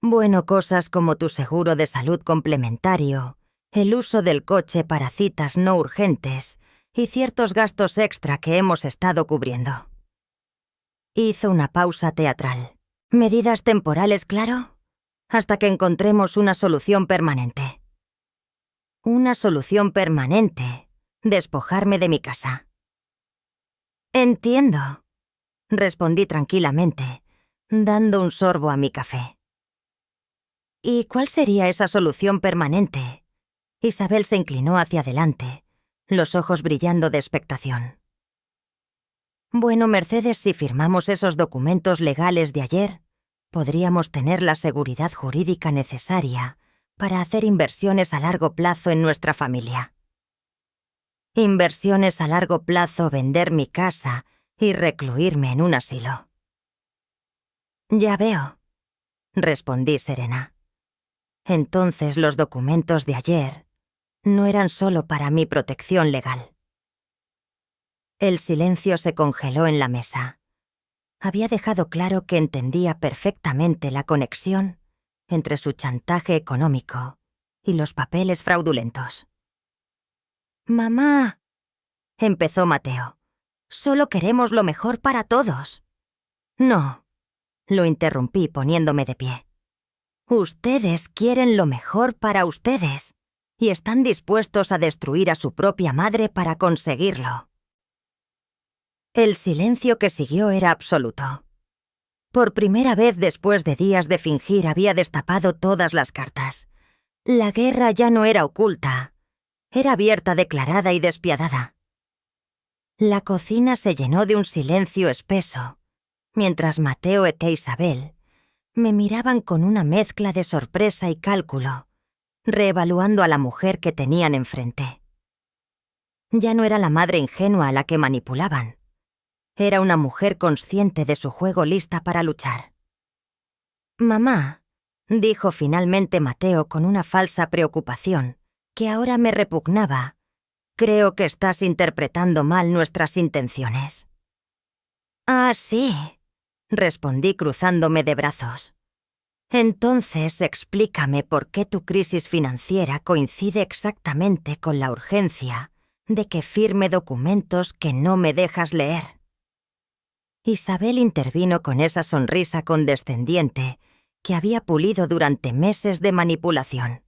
Bueno, cosas como tu seguro de salud complementario, el uso del coche para citas no urgentes y ciertos gastos extra que hemos estado cubriendo. Hizo una pausa teatral. ¿Medidas temporales, claro? Hasta que encontremos una solución permanente. Una solución permanente. Despojarme de mi casa. Entiendo, respondí tranquilamente, dando un sorbo a mi café. ¿Y cuál sería esa solución permanente? Isabel se inclinó hacia adelante, los ojos brillando de expectación. Bueno, Mercedes, si firmamos esos documentos legales de ayer, podríamos tener la seguridad jurídica necesaria para hacer inversiones a largo plazo en nuestra familia. Inversiones a largo plazo, vender mi casa y recluirme en un asilo. Ya veo, respondí serena. Entonces los documentos de ayer no eran solo para mi protección legal. El silencio se congeló en la mesa. Había dejado claro que entendía perfectamente la conexión entre su chantaje económico y los papeles fraudulentos. «Mamá», empezó Mateo, «solo queremos lo mejor para todos». «No», lo interrumpí poniéndome de pie. «Ustedes quieren lo mejor para ustedes y están dispuestos a destruir a su propia madre para conseguirlo». El silencio que siguió era absoluto. Por primera vez después de días de fingir había destapado todas las cartas. La guerra ya no era oculta, era abierta, declarada y despiadada. La cocina se llenó de un silencio espeso, mientras Mateo e Isabel me miraban con una mezcla de sorpresa y cálculo, reevaluando a la mujer que tenían enfrente. Ya no era la madre ingenua a la que manipulaban. Era una mujer consciente de su juego, lista para luchar. «Mamá», dijo finalmente Mateo con una falsa preocupación, que ahora me repugnaba, «creo que estás interpretando mal nuestras intenciones». «Ah, sí», respondí cruzándome de brazos. «Entonces explícame por qué tu crisis financiera coincide exactamente con la urgencia de que firme documentos que no me dejas leer». Isabel intervino con esa sonrisa condescendiente que había pulido durante meses de manipulación.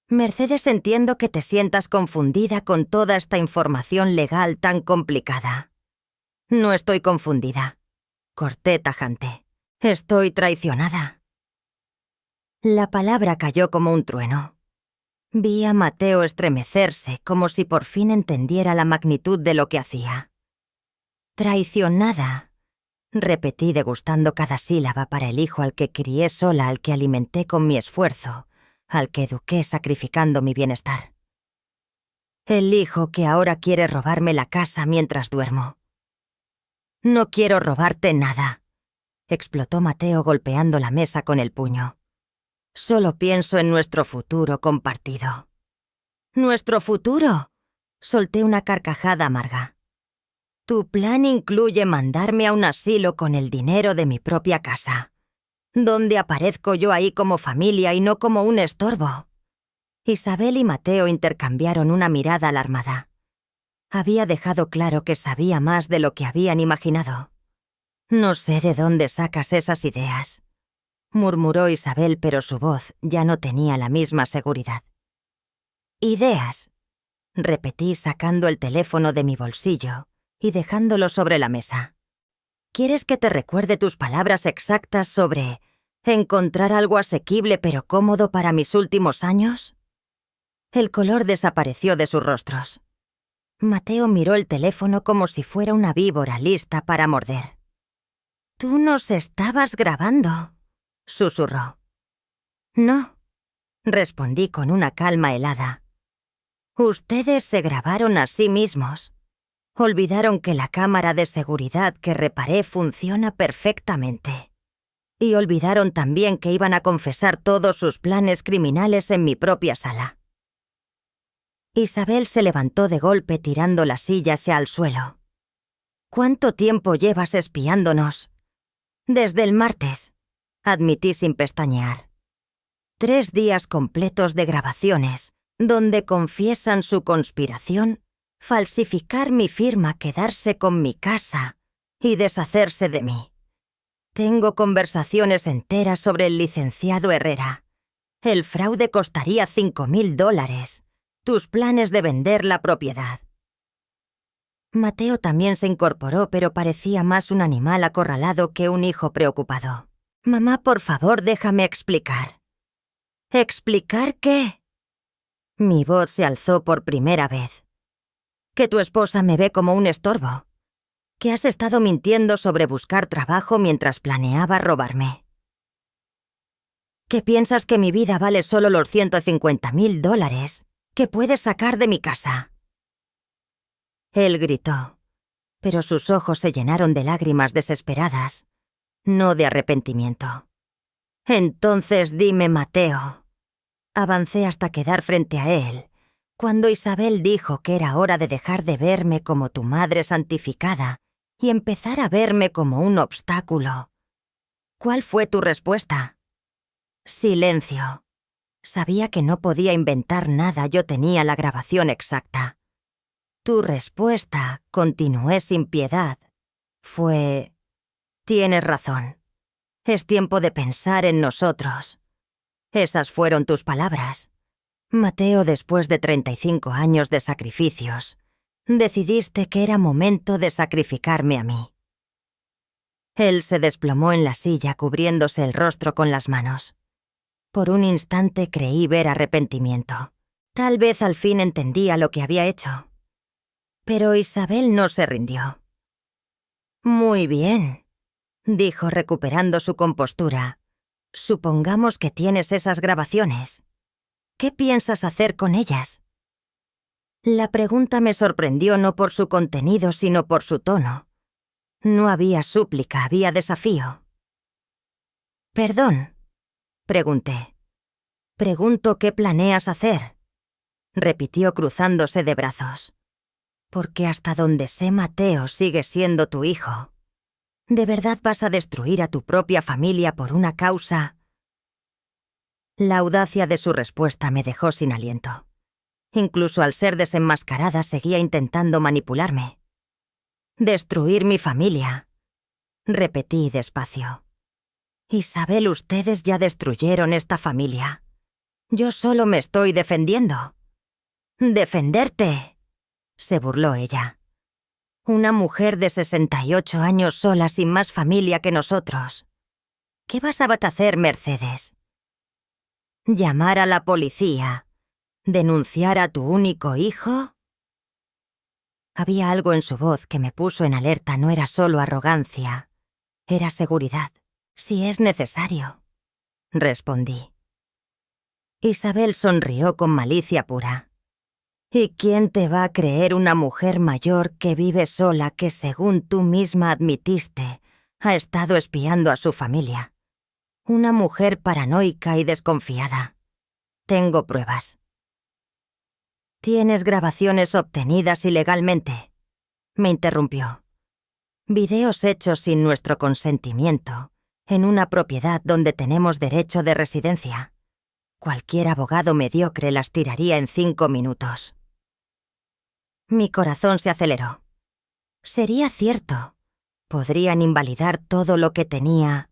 «Mercedes, entiendo que te sientas confundida con toda esta información legal tan complicada». «No estoy confundida», corté tajante. «Estoy traicionada». La palabra cayó como un trueno. Vi a Mateo estremecerse como si por fin entendiera la magnitud de lo que hacía. «Traicionada», repetí degustando cada sílaba para el hijo al que crié sola, al que alimenté con mi esfuerzo, al que eduqué sacrificando mi bienestar. El hijo que ahora quiere robarme la casa mientras duermo. «No quiero robarte nada», explotó Mateo golpeando la mesa con el puño. «Solo pienso en nuestro futuro compartido». «¿Nuestro futuro?», solté una carcajada amarga. «Tu plan incluye mandarme a un asilo con el dinero de mi propia casa. ¿Dónde aparezco yo ahí como familia y no como un estorbo?» Isabel y Mateo intercambiaron una mirada alarmada. Había dejado claro que sabía más de lo que habían imaginado. «No sé de dónde sacas esas ideas», murmuró Isabel, pero su voz ya no tenía la misma seguridad. «Ideas», repetí sacando el teléfono de mi bolsillo y dejándolo sobre la mesa. «¿Quieres que te recuerde tus palabras exactas sobre encontrar algo asequible pero cómodo para mis últimos años?» El color desapareció de sus rostros. Mateo miró el teléfono como si fuera una víbora lista para morder. Tú nos estabas grabando, susurró. No, respondí con una calma helada. Ustedes se grabaron a sí mismos. Olvidaron que la cámara de seguridad que reparé funciona perfectamente. Y olvidaron también que iban a confesar todos sus planes criminales en mi propia sala. Isabel se levantó de golpe tirando la silla hacia el suelo. ¿Cuánto tiempo llevas espiándonos? Desde el martes, admití sin pestañear. 3 días completos de grabaciones, donde confiesan su conspiración, falsificar mi firma, quedarse con mi casa y deshacerse de mí. Tengo conversaciones enteras sobre el licenciado Herrera. El fraude costaría $5.000. Tus planes de vender la propiedad. Mateo también se incorporó, pero parecía más un animal acorralado que un hijo preocupado. Mamá, por favor, déjame explicar. ¿Explicar qué? Mi voz se alzó por primera vez. Que tu esposa me ve como un estorbo. Que has estado mintiendo sobre buscar trabajo mientras planeaba robarme. Que piensas que mi vida vale solo los $150.000 que puedes sacar de mi casa. Él gritó, pero sus ojos se llenaron de lágrimas desesperadas, no de arrepentimiento. Entonces dime, Mateo. Avancé hasta quedar frente a él, cuando Isabel dijo que era hora de dejar de verme como tu madre santificada y empezar a verme como un obstáculo. ¿Cuál fue tu respuesta? Silencio. Sabía que no podía inventar nada, yo tenía la grabación exacta. Tu respuesta, continué sin piedad, fue: tienes razón. Es tiempo de pensar en nosotros. Esas fueron tus palabras. Mateo, después de 35 años de sacrificios, decidiste que era momento de sacrificarme a mí. Él se desplomó en la silla cubriéndose el rostro con las manos. Por un instante creí ver arrepentimiento. Tal vez al fin entendía lo que había hecho. Pero Isabel no se rindió. Muy bien, dijo recuperando su compostura. Supongamos que tienes esas grabaciones. ¿Qué piensas hacer con ellas? La pregunta me sorprendió no por su contenido, sino por su tono. No había súplica, había desafío. «Perdón», pregunté. «Pregunto qué planeas hacer», repitió cruzándose de brazos. «Porque hasta donde sé, Mateo sigue siendo tu hijo. ¿De verdad vas a destruir a tu propia familia por una causa?» La audacia de su respuesta me dejó sin aliento. Incluso al ser desenmascarada seguía intentando manipularme. «Destruir mi familia», repetí despacio. «Isabel, ustedes ya destruyeron esta familia. Yo solo me estoy defendiendo». «¿Defenderte?», se burló ella. «Una mujer de 68 años sola sin más familia que nosotros. ¿Qué vas a hacer, Mercedes? ¿Llamar a la policía? ¿Denunciar a tu único hijo?» Había algo en su voz que me puso en alerta. No era solo arrogancia, era seguridad. «Si es necesario», respondí. Isabel sonrió con malicia pura. «¿Y quién te va a creer una mujer mayor que vive sola que, según tú misma admitiste, ha estado espiando a su familia? Una mujer paranoica y desconfiada. Tengo pruebas». «¿Tienes grabaciones obtenidas ilegalmente?», me interrumpió. «Videos hechos sin nuestro consentimiento, en una propiedad donde tenemos derecho de residencia. Cualquier abogado mediocre las tiraría en 5 minutos». Mi corazón se aceleró. Sería cierto. Podrían invalidar todo lo que tenía.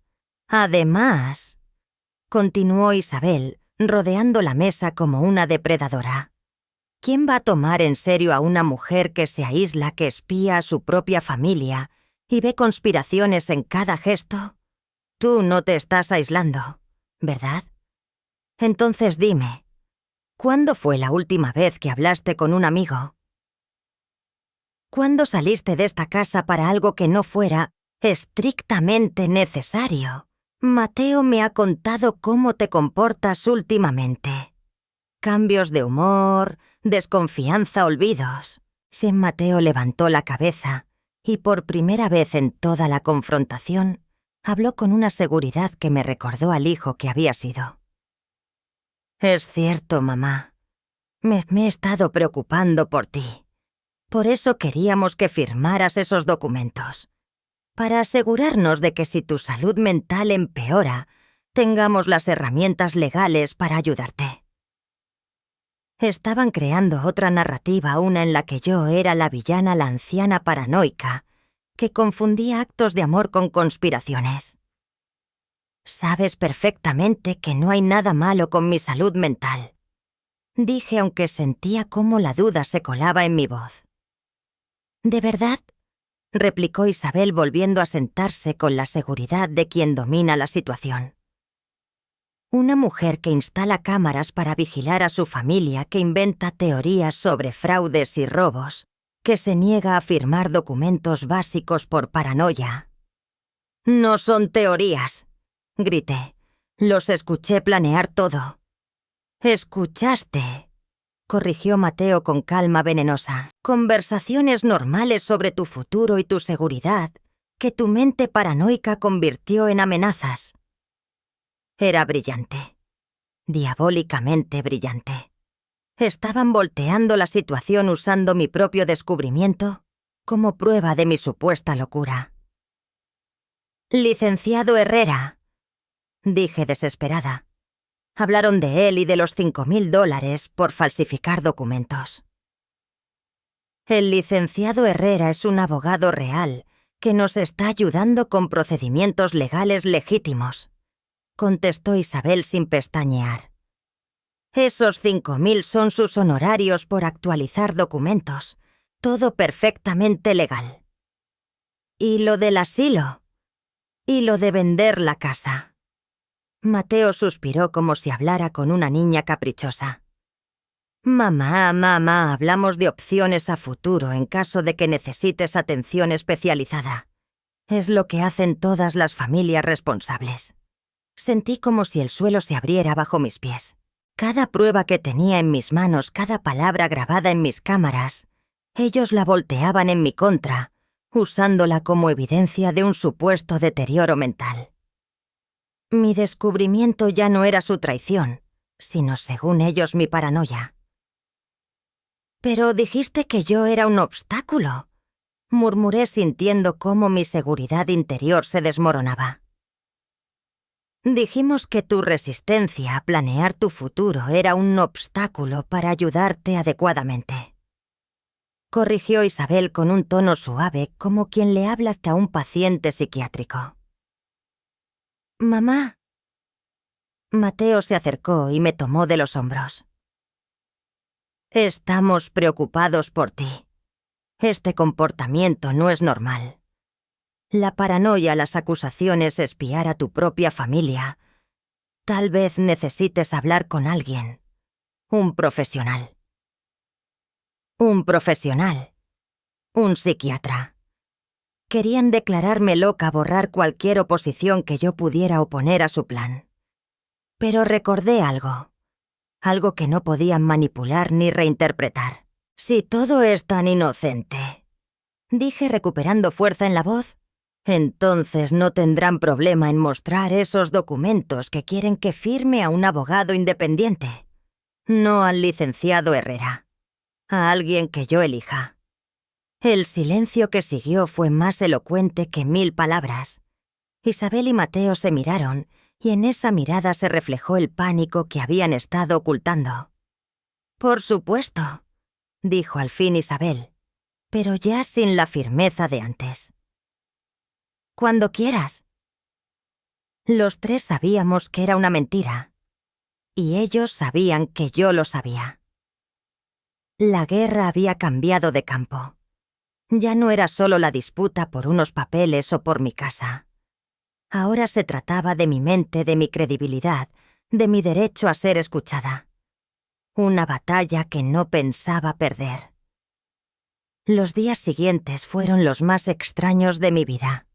Además, continuó Isabel, rodeando la mesa como una depredadora. ¿Quién va a tomar en serio a una mujer que se aísla, que espía a su propia familia y ve conspiraciones en cada gesto? Tú no te estás aislando, ¿verdad? Entonces dime, ¿cuándo fue la última vez que hablaste con un amigo? ¿Cuándo saliste de esta casa para algo que no fuera estrictamente necesario. Mateo me ha contado cómo te comportas últimamente. Cambios de humor, desconfianza, olvidos. Mateo levantó la cabeza y por primera vez en toda la confrontación habló con una seguridad que me recordó al hijo que había sido. Es cierto, mamá. Me he estado preocupando por ti. Por eso queríamos que firmaras esos documentos. Para asegurarnos de que si tu salud mental empeora, tengamos las herramientas legales para ayudarte. Estaban creando otra narrativa, una en la que yo era la villana, la anciana paranoica, que confundía actos de amor con conspiraciones. Sabes perfectamente que no hay nada malo con mi salud mental, dije aunque sentía cómo la duda se colaba en mi voz. ¿De verdad? Replicó Isabel volviendo a sentarse con la seguridad de quien domina la situación. Una mujer que instala cámaras para vigilar a su familia, que inventa teorías sobre fraudes y robos, que se niega a firmar documentos básicos por paranoia. «No son teorías», grité. «Los escuché planear todo». «¿Escuchaste?», corrigió Mateo con calma venenosa. «Conversaciones normales sobre tu futuro y tu seguridad, que tu mente paranoica convirtió en amenazas». Era brillante. Diabólicamente brillante. Estaban volteando la situación usando mi propio descubrimiento como prueba de mi supuesta locura. «Licenciado Herrera», dije desesperada. Hablaron de él y de los $5.000 por falsificar documentos. «El licenciado Herrera es un abogado real que nos está ayudando con procedimientos legales legítimos», contestó Isabel sin pestañear. «Esos 5.000 son sus honorarios por actualizar documentos. Todo perfectamente legal. ¿Y lo del asilo? ¿Y lo de vender la casa?» Mateo suspiró como si hablara con una niña caprichosa. Mamá, hablamos de opciones a futuro en caso de que necesites atención especializada. Es lo que hacen todas las familias responsables». Sentí como si el suelo se abriera bajo mis pies. Cada prueba que tenía en mis manos, cada palabra grabada en mis cámaras, ellos la volteaban en mi contra, usándola como evidencia de un supuesto deterioro mental. Mi descubrimiento ya no era su traición, sino, según ellos, mi paranoia. «Pero dijiste que yo era un obstáculo», murmuré sintiendo cómo mi seguridad interior se desmoronaba. «Dijimos que tu resistencia a planear tu futuro era un obstáculo para ayudarte adecuadamente», corrigió Isabel con un tono suave como quien le habla a un paciente psiquiátrico. «Mamá». Mateo se acercó y me tomó de los hombros. «Estamos preocupados por ti. Este comportamiento no es normal. La paranoia, las acusaciones, espiar a tu propia familia. Tal vez necesites hablar con alguien. Un profesional. Un profesional. Un psiquiatra». Querían declararme loca, borrar cualquier oposición que yo pudiera oponer a su plan. Pero recordé algo que no podían manipular ni reinterpretar. «Si todo es tan inocente», dije recuperando fuerza en la voz, «entonces no tendrán problema en mostrar esos documentos que quieren que firme a un abogado independiente. No al licenciado Herrera. A alguien que yo elija». El silencio que siguió fue más elocuente que 1000 palabras. Isabel y Mateo se miraron, y en esa mirada se reflejó el pánico que habían estado ocultando. «Por supuesto», dijo al fin Isabel, pero ya sin la firmeza de antes. «Cuando quieras». Los tres sabíamos que era una mentira, y ellos sabían que yo lo sabía. La guerra había cambiado de campo. Ya no era solo la disputa por unos papeles o por mi casa. Ahora se trataba de mi mente, de mi credibilidad, de mi derecho a ser escuchada. Una batalla que no pensaba perder. Los días siguientes fueron los más extraños de mi vida.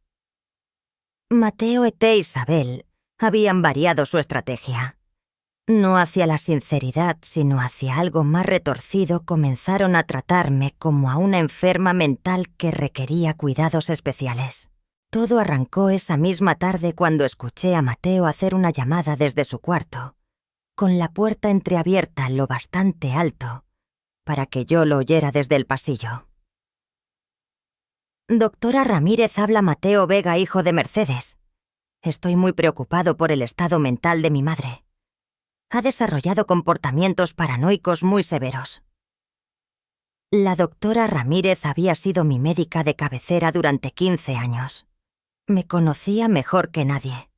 Mateo e Isabel habían variado su estrategia. No hacia la sinceridad, sino hacia algo más retorcido, comenzaron a tratarme como a una enferma mental que requería cuidados especiales. Todo arrancó esa misma tarde cuando escuché a Mateo hacer una llamada desde su cuarto, con la puerta entreabierta lo bastante alto para que yo lo oyera desde el pasillo. «Doctora Ramírez, habla Mateo Vega, hijo de Mercedes. Estoy muy preocupado por el estado mental de mi madre. Ha desarrollado comportamientos paranoicos muy severos». La doctora Ramírez había sido mi médica de cabecera durante 15 años. Me conocía mejor que nadie.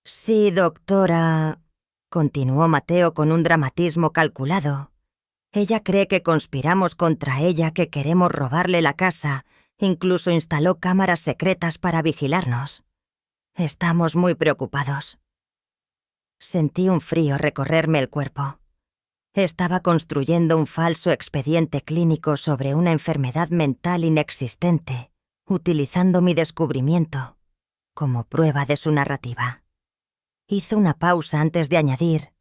«Sí, doctora», continuó Mateo con un dramatismo calculado. «Ella cree que conspiramos contra ella, que queremos robarle la casa. Incluso instaló cámaras secretas para vigilarnos. Estamos muy preocupados». Sentí un frío recorrerme el cuerpo. Estaba construyendo un falso expediente clínico sobre una enfermedad mental inexistente, utilizando mi descubrimiento como prueba de su narrativa. Hizo una pausa antes de añadir: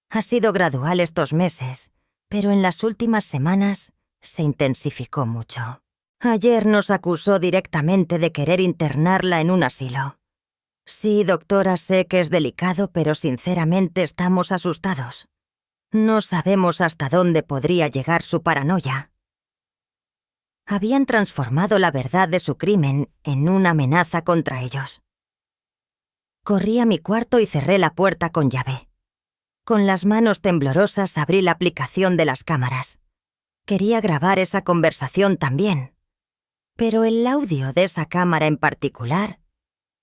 «Ha sido gradual estos meses, pero en las últimas semanas se intensificó mucho. Ayer nos acusó directamente de querer internarla en un asilo. Sí, doctora, sé que es delicado, pero sinceramente estamos asustados. No sabemos hasta dónde podría llegar su paranoia». Habían transformado la verdad de su crimen en una amenaza contra ellos. Corrí a mi cuarto y cerré la puerta con llave. Con las manos temblorosas abrí la aplicación de las cámaras. Quería grabar esa conversación también. Pero el audio de esa cámara en particular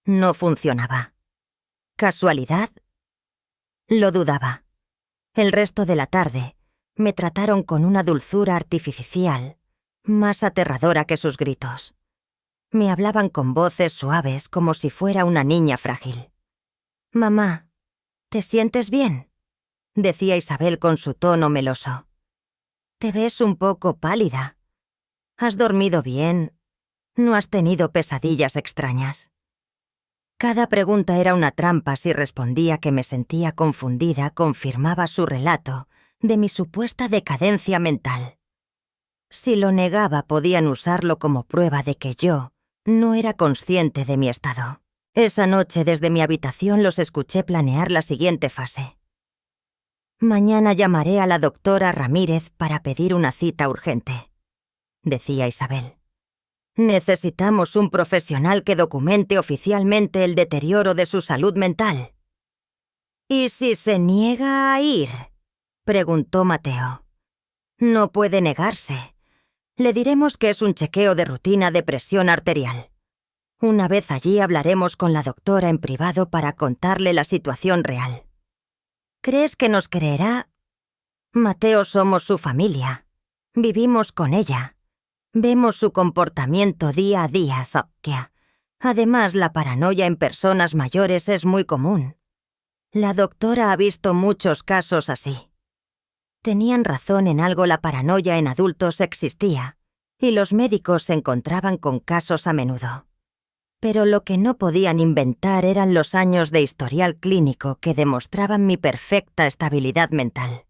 no funcionaba. ¿Casualidad? Lo dudaba. El resto de la tarde me trataron con una dulzura artificial, más aterradora que sus gritos. Me hablaban con voces suaves como si fuera una niña frágil. «Mamá, ¿te sientes bien?», decía Isabel con su tono meloso. «Te ves un poco pálida. ¿Has dormido bien? ¿No has tenido pesadillas extrañas?». Cada pregunta era una trampa. Si respondía que me sentía confundida, confirmaba su relato de mi supuesta decadencia mental. Si lo negaba, podían usarlo como prueba de que yo no era consciente de mi estado. Esa noche, desde mi habitación, los escuché planear la siguiente fase. «Mañana llamaré a la doctora Ramírez para pedir una cita urgente», decía Isabel. «Necesitamos un profesional que documente oficialmente el deterioro de su salud mental». «¿Y si se niega a ir?», preguntó Mateo. «No puede negarse. Le diremos que es un chequeo de rutina de presión arterial. Una vez allí hablaremos con la doctora en privado para contarle la situación real. ¿Crees que nos creerá? Mateo, somos su familia. Vivimos con ella. Vemos su comportamiento día a día, Sokya. Además, la paranoia en personas mayores es muy común. La doctora ha visto muchos casos así». Tenían razón en algo. La paranoia en adultos existía, y los médicos se encontraban con casos a menudo. Pero lo que no podían inventar eran los años de historial clínico que demostraban mi perfecta estabilidad mental.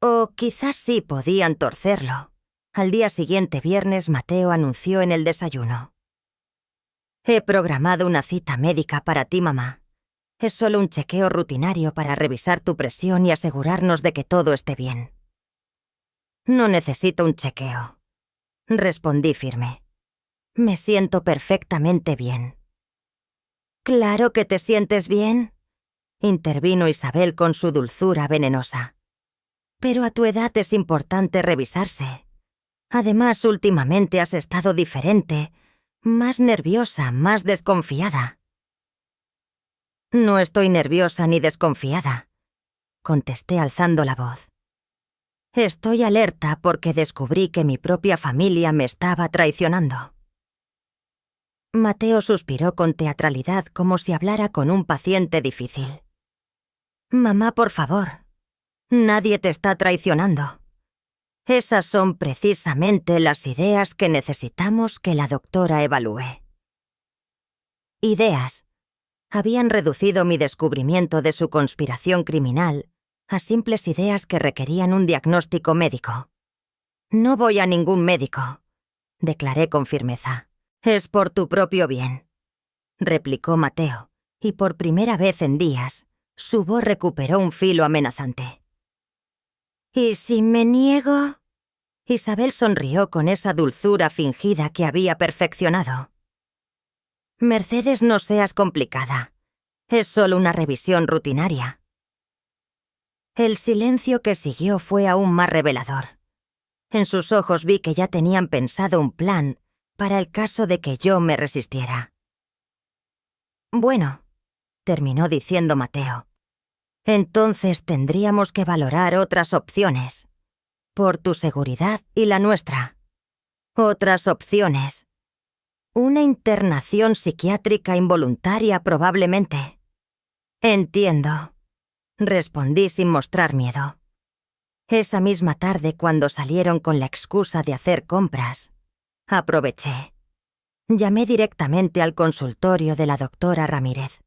O quizás sí podían torcerlo. Al día siguiente, viernes, Mateo anunció en el desayuno: «He programado una cita médica para ti, mamá. Es solo un chequeo rutinario para revisar tu presión y asegurarnos de que todo esté bien». «No necesito un chequeo», respondí firme. «Me siento perfectamente bien». «Claro que te sientes bien», intervino Isabel con su dulzura venenosa. «Pero a tu edad es importante revisarse. Además, últimamente has estado diferente, más nerviosa, más desconfiada». «No estoy nerviosa ni desconfiada», contesté alzando la voz. «Estoy alerta porque descubrí que mi propia familia me estaba traicionando». Mateo suspiró con teatralidad, como si hablara con un paciente difícil. «Mamá, por favor. Nadie te está traicionando. Esas son precisamente las ideas que necesitamos que la doctora evalúe. Ideas. Habían reducido mi descubrimiento de su conspiración criminal a simples ideas que requerían un diagnóstico médico. No voy a ningún médico, declaré con firmeza. Es por tu propio bien, replicó Mateo, y por primera vez en días, su voz recuperó un filo amenazante. ¿Y si me niego? Isabel sonrió con esa dulzura fingida que había perfeccionado. Mercedes, no seas complicada. Es solo una revisión rutinaria. El silencio que siguió fue aún más revelador. En sus ojos vi que ya tenían pensado un plan para el caso de que yo me resistiera. Bueno, terminó diciendo Mateo. Entonces tendríamos que valorar otras opciones. Por tu seguridad y la nuestra. Otras opciones. Una internación psiquiátrica involuntaria probablemente. Entiendo, respondí sin mostrar miedo. Esa misma tarde, cuando salieron con la excusa de hacer compras, aproveché. Llamé directamente al consultorio de la doctora Ramírez.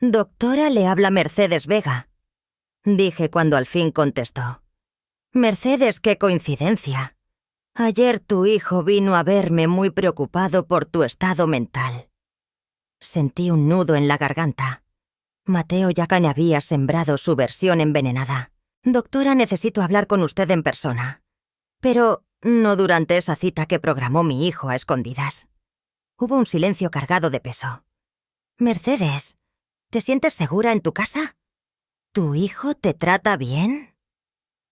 «Doctora, le habla Mercedes Vega», dije cuando al fin contestó. «Mercedes, qué coincidencia. Ayer tu hijo vino a verme muy preocupado por tu estado mental». Sentí un nudo en la garganta. Mateo ya me había sembrado su versión envenenada. «Doctora, necesito hablar con usted en persona. Pero no durante esa cita que programó mi hijo a escondidas». Hubo un silencio cargado de peso. «Mercedes, ¿te sientes segura en tu casa? ¿Tu hijo te trata bien?»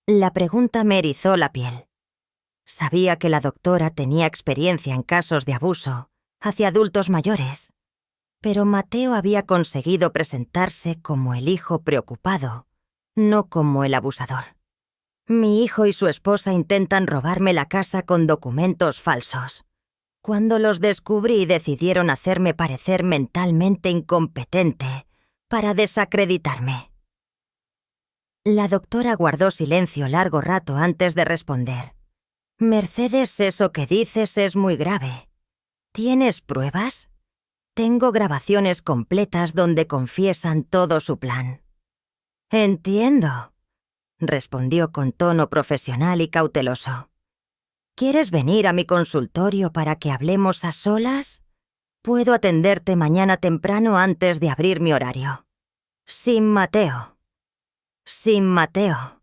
La pregunta me erizó la piel. Sabía que la doctora tenía experiencia en casos de abuso hacia adultos mayores, pero Mateo había conseguido presentarse como el hijo preocupado, no como el abusador. «Mi hijo y su esposa intentan robarme la casa con documentos falsos. Cuando los descubrí, decidieron hacerme parecer mentalmente incompetente para desacreditarme». La doctora guardó silencio largo rato antes de responder. «Mercedes, eso que dices es muy grave. ¿Tienes pruebas? Tengo grabaciones completas donde confiesan todo su plan». «Entiendo», respondió con tono profesional y cauteloso. «¿Quieres venir a mi consultorio para que hablemos a solas? Puedo atenderte mañana temprano antes de abrir mi horario. Sin Mateo. Sin Mateo».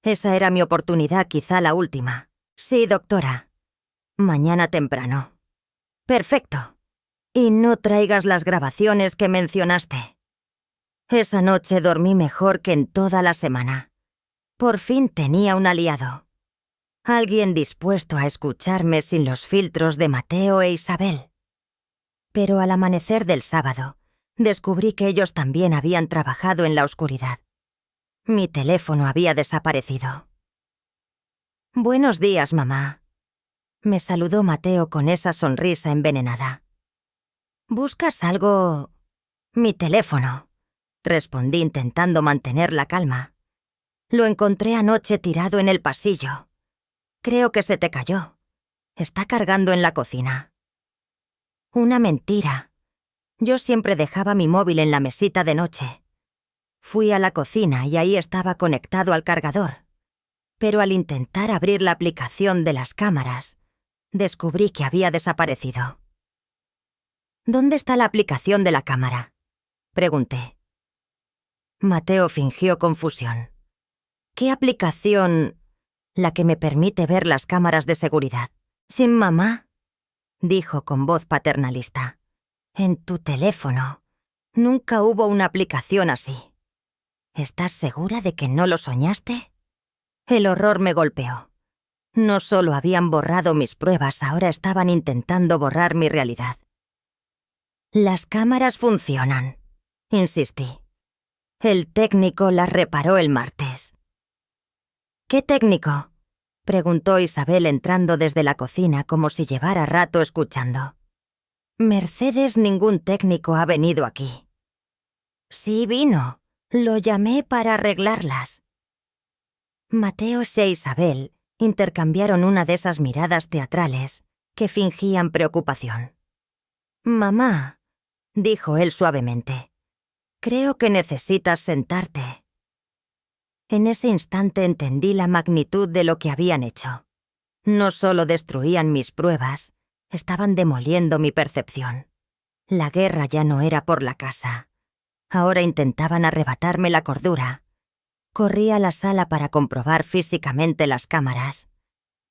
Esa era mi oportunidad, quizá la última. «Sí, doctora. Mañana temprano». «Perfecto. Y no traigas las grabaciones que mencionaste». Esa noche dormí mejor que en toda la semana. Por fin tenía un aliado. Alguien dispuesto a escucharme sin los filtros de Mateo e Isabel. Pero al amanecer del sábado, descubrí que ellos también habían trabajado en la oscuridad. Mi teléfono había desaparecido. «Buenos días, mamá», me saludó Mateo con esa sonrisa envenenada. «¿Buscas algo?» «Mi teléfono», respondí intentando mantener la calma. «Lo encontré anoche tirado en el pasillo. Creo que se te cayó. Está cargando en la cocina». Una mentira. Yo siempre dejaba mi móvil en la mesita de noche. Fui a la cocina y ahí estaba conectado al cargador. Pero al intentar abrir la aplicación de las cámaras, descubrí que había desaparecido. «¿Dónde está la aplicación de la cámara?», pregunté. Mateo fingió confusión. «¿Qué aplicación?» «La que me permite ver las cámaras de seguridad». «Sin mamá», dijo con voz paternalista. «En tu teléfono. Nunca hubo una aplicación así. ¿Estás segura de que no lo soñaste?» El horror me golpeó. No solo habían borrado mis pruebas, ahora estaban intentando borrar mi realidad. «Las cámaras funcionan», insistí. «El técnico las reparó el martes». «¿Qué técnico?», preguntó Isabel entrando desde la cocina como si llevara rato escuchando. «Mercedes, ningún técnico ha venido aquí». «Sí vino. Lo llamé para arreglarlas». Mateo e Isabel Intercambiaron una de esas miradas teatrales que fingían preocupación. «Mamá», dijo él suavemente, «creo que necesitas sentarte». En ese instante entendí la magnitud de lo que habían hecho. No solo destruían mis pruebas, estaban demoliendo mi percepción. La guerra ya no era por la casa. Ahora intentaban arrebatarme la cordura. Corrí a la sala para comprobar físicamente las cámaras.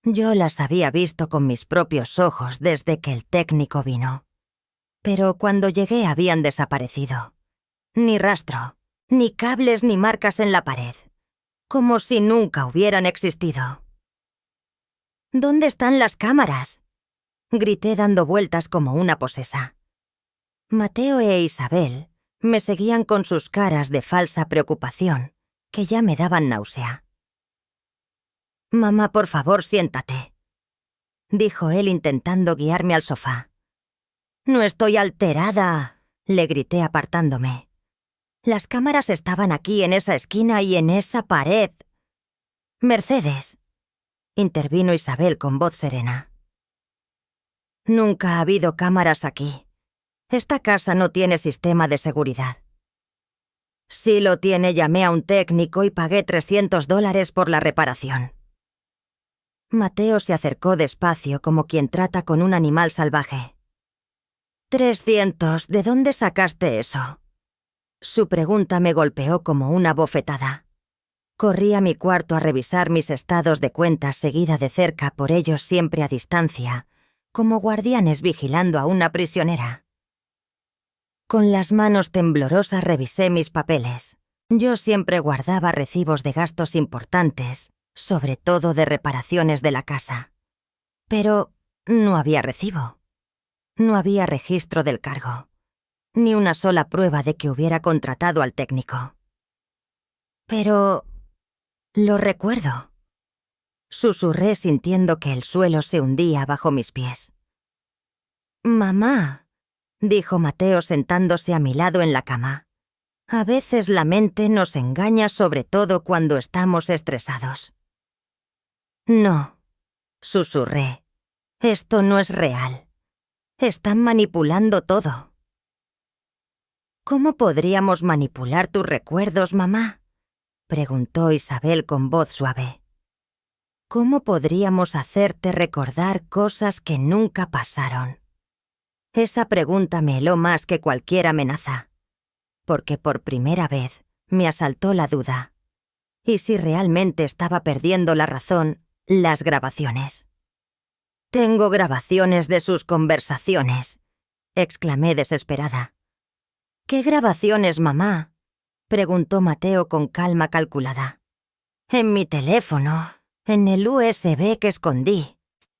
Yo las había visto con mis propios ojos desde que el técnico vino. Pero cuando llegué habían desaparecido. Ni rastro, ni cables ni marcas en la pared. Como si nunca hubieran existido. «¿Dónde están las cámaras?», grité dando vueltas como una posesa. Mateo e Isabel me seguían con sus caras de falsa preocupación, que ya me daban náusea. «Mamá, por favor, siéntate», dijo él intentando guiarme al sofá. «No estoy alterada», le grité apartándome. «Las cámaras estaban aquí en esa esquina y en esa pared». «Mercedes», intervino Isabel con voz serena. «Nunca ha habido cámaras aquí. Esta casa no tiene sistema de seguridad». «Sí lo tiene, llamé a un técnico y pagué $300 por la reparación». Mateo se acercó despacio como quien trata con un animal salvaje. «300, ¿de dónde sacaste eso?». Su pregunta me golpeó como una bofetada. Corrí a mi cuarto a revisar mis estados de cuenta seguida de cerca por ellos siempre a distancia, como guardianes vigilando a una prisionera. Con las manos temblorosas revisé mis papeles. Yo siempre guardaba recibos de gastos importantes, sobre todo de reparaciones de la casa. Pero no había recibo. No había registro del cargo. Ni una sola prueba de que hubiera contratado al técnico. Pero lo recuerdo. Susurré sintiendo que el suelo se hundía bajo mis pies. «Mamá», dijo Mateo sentándose a mi lado en la cama. «A veces la mente nos engaña, sobre todo cuando estamos estresados». «No», susurré. «Esto no es real. Están manipulando todo». «¿Cómo podríamos manipular tus recuerdos, mamá?», preguntó Isabel con voz suave. «¿Cómo podríamos hacerte recordar cosas que nunca pasaron?». Esa pregunta me heló más que cualquier amenaza, porque por primera vez me asaltó la duda. ¿Y si realmente estaba perdiendo la razón, las grabaciones? «Tengo grabaciones de sus conversaciones», exclamé desesperada. «¿Qué grabaciones, mamá?», preguntó Mateo con calma calculada. «En mi teléfono, en el USB que escondí».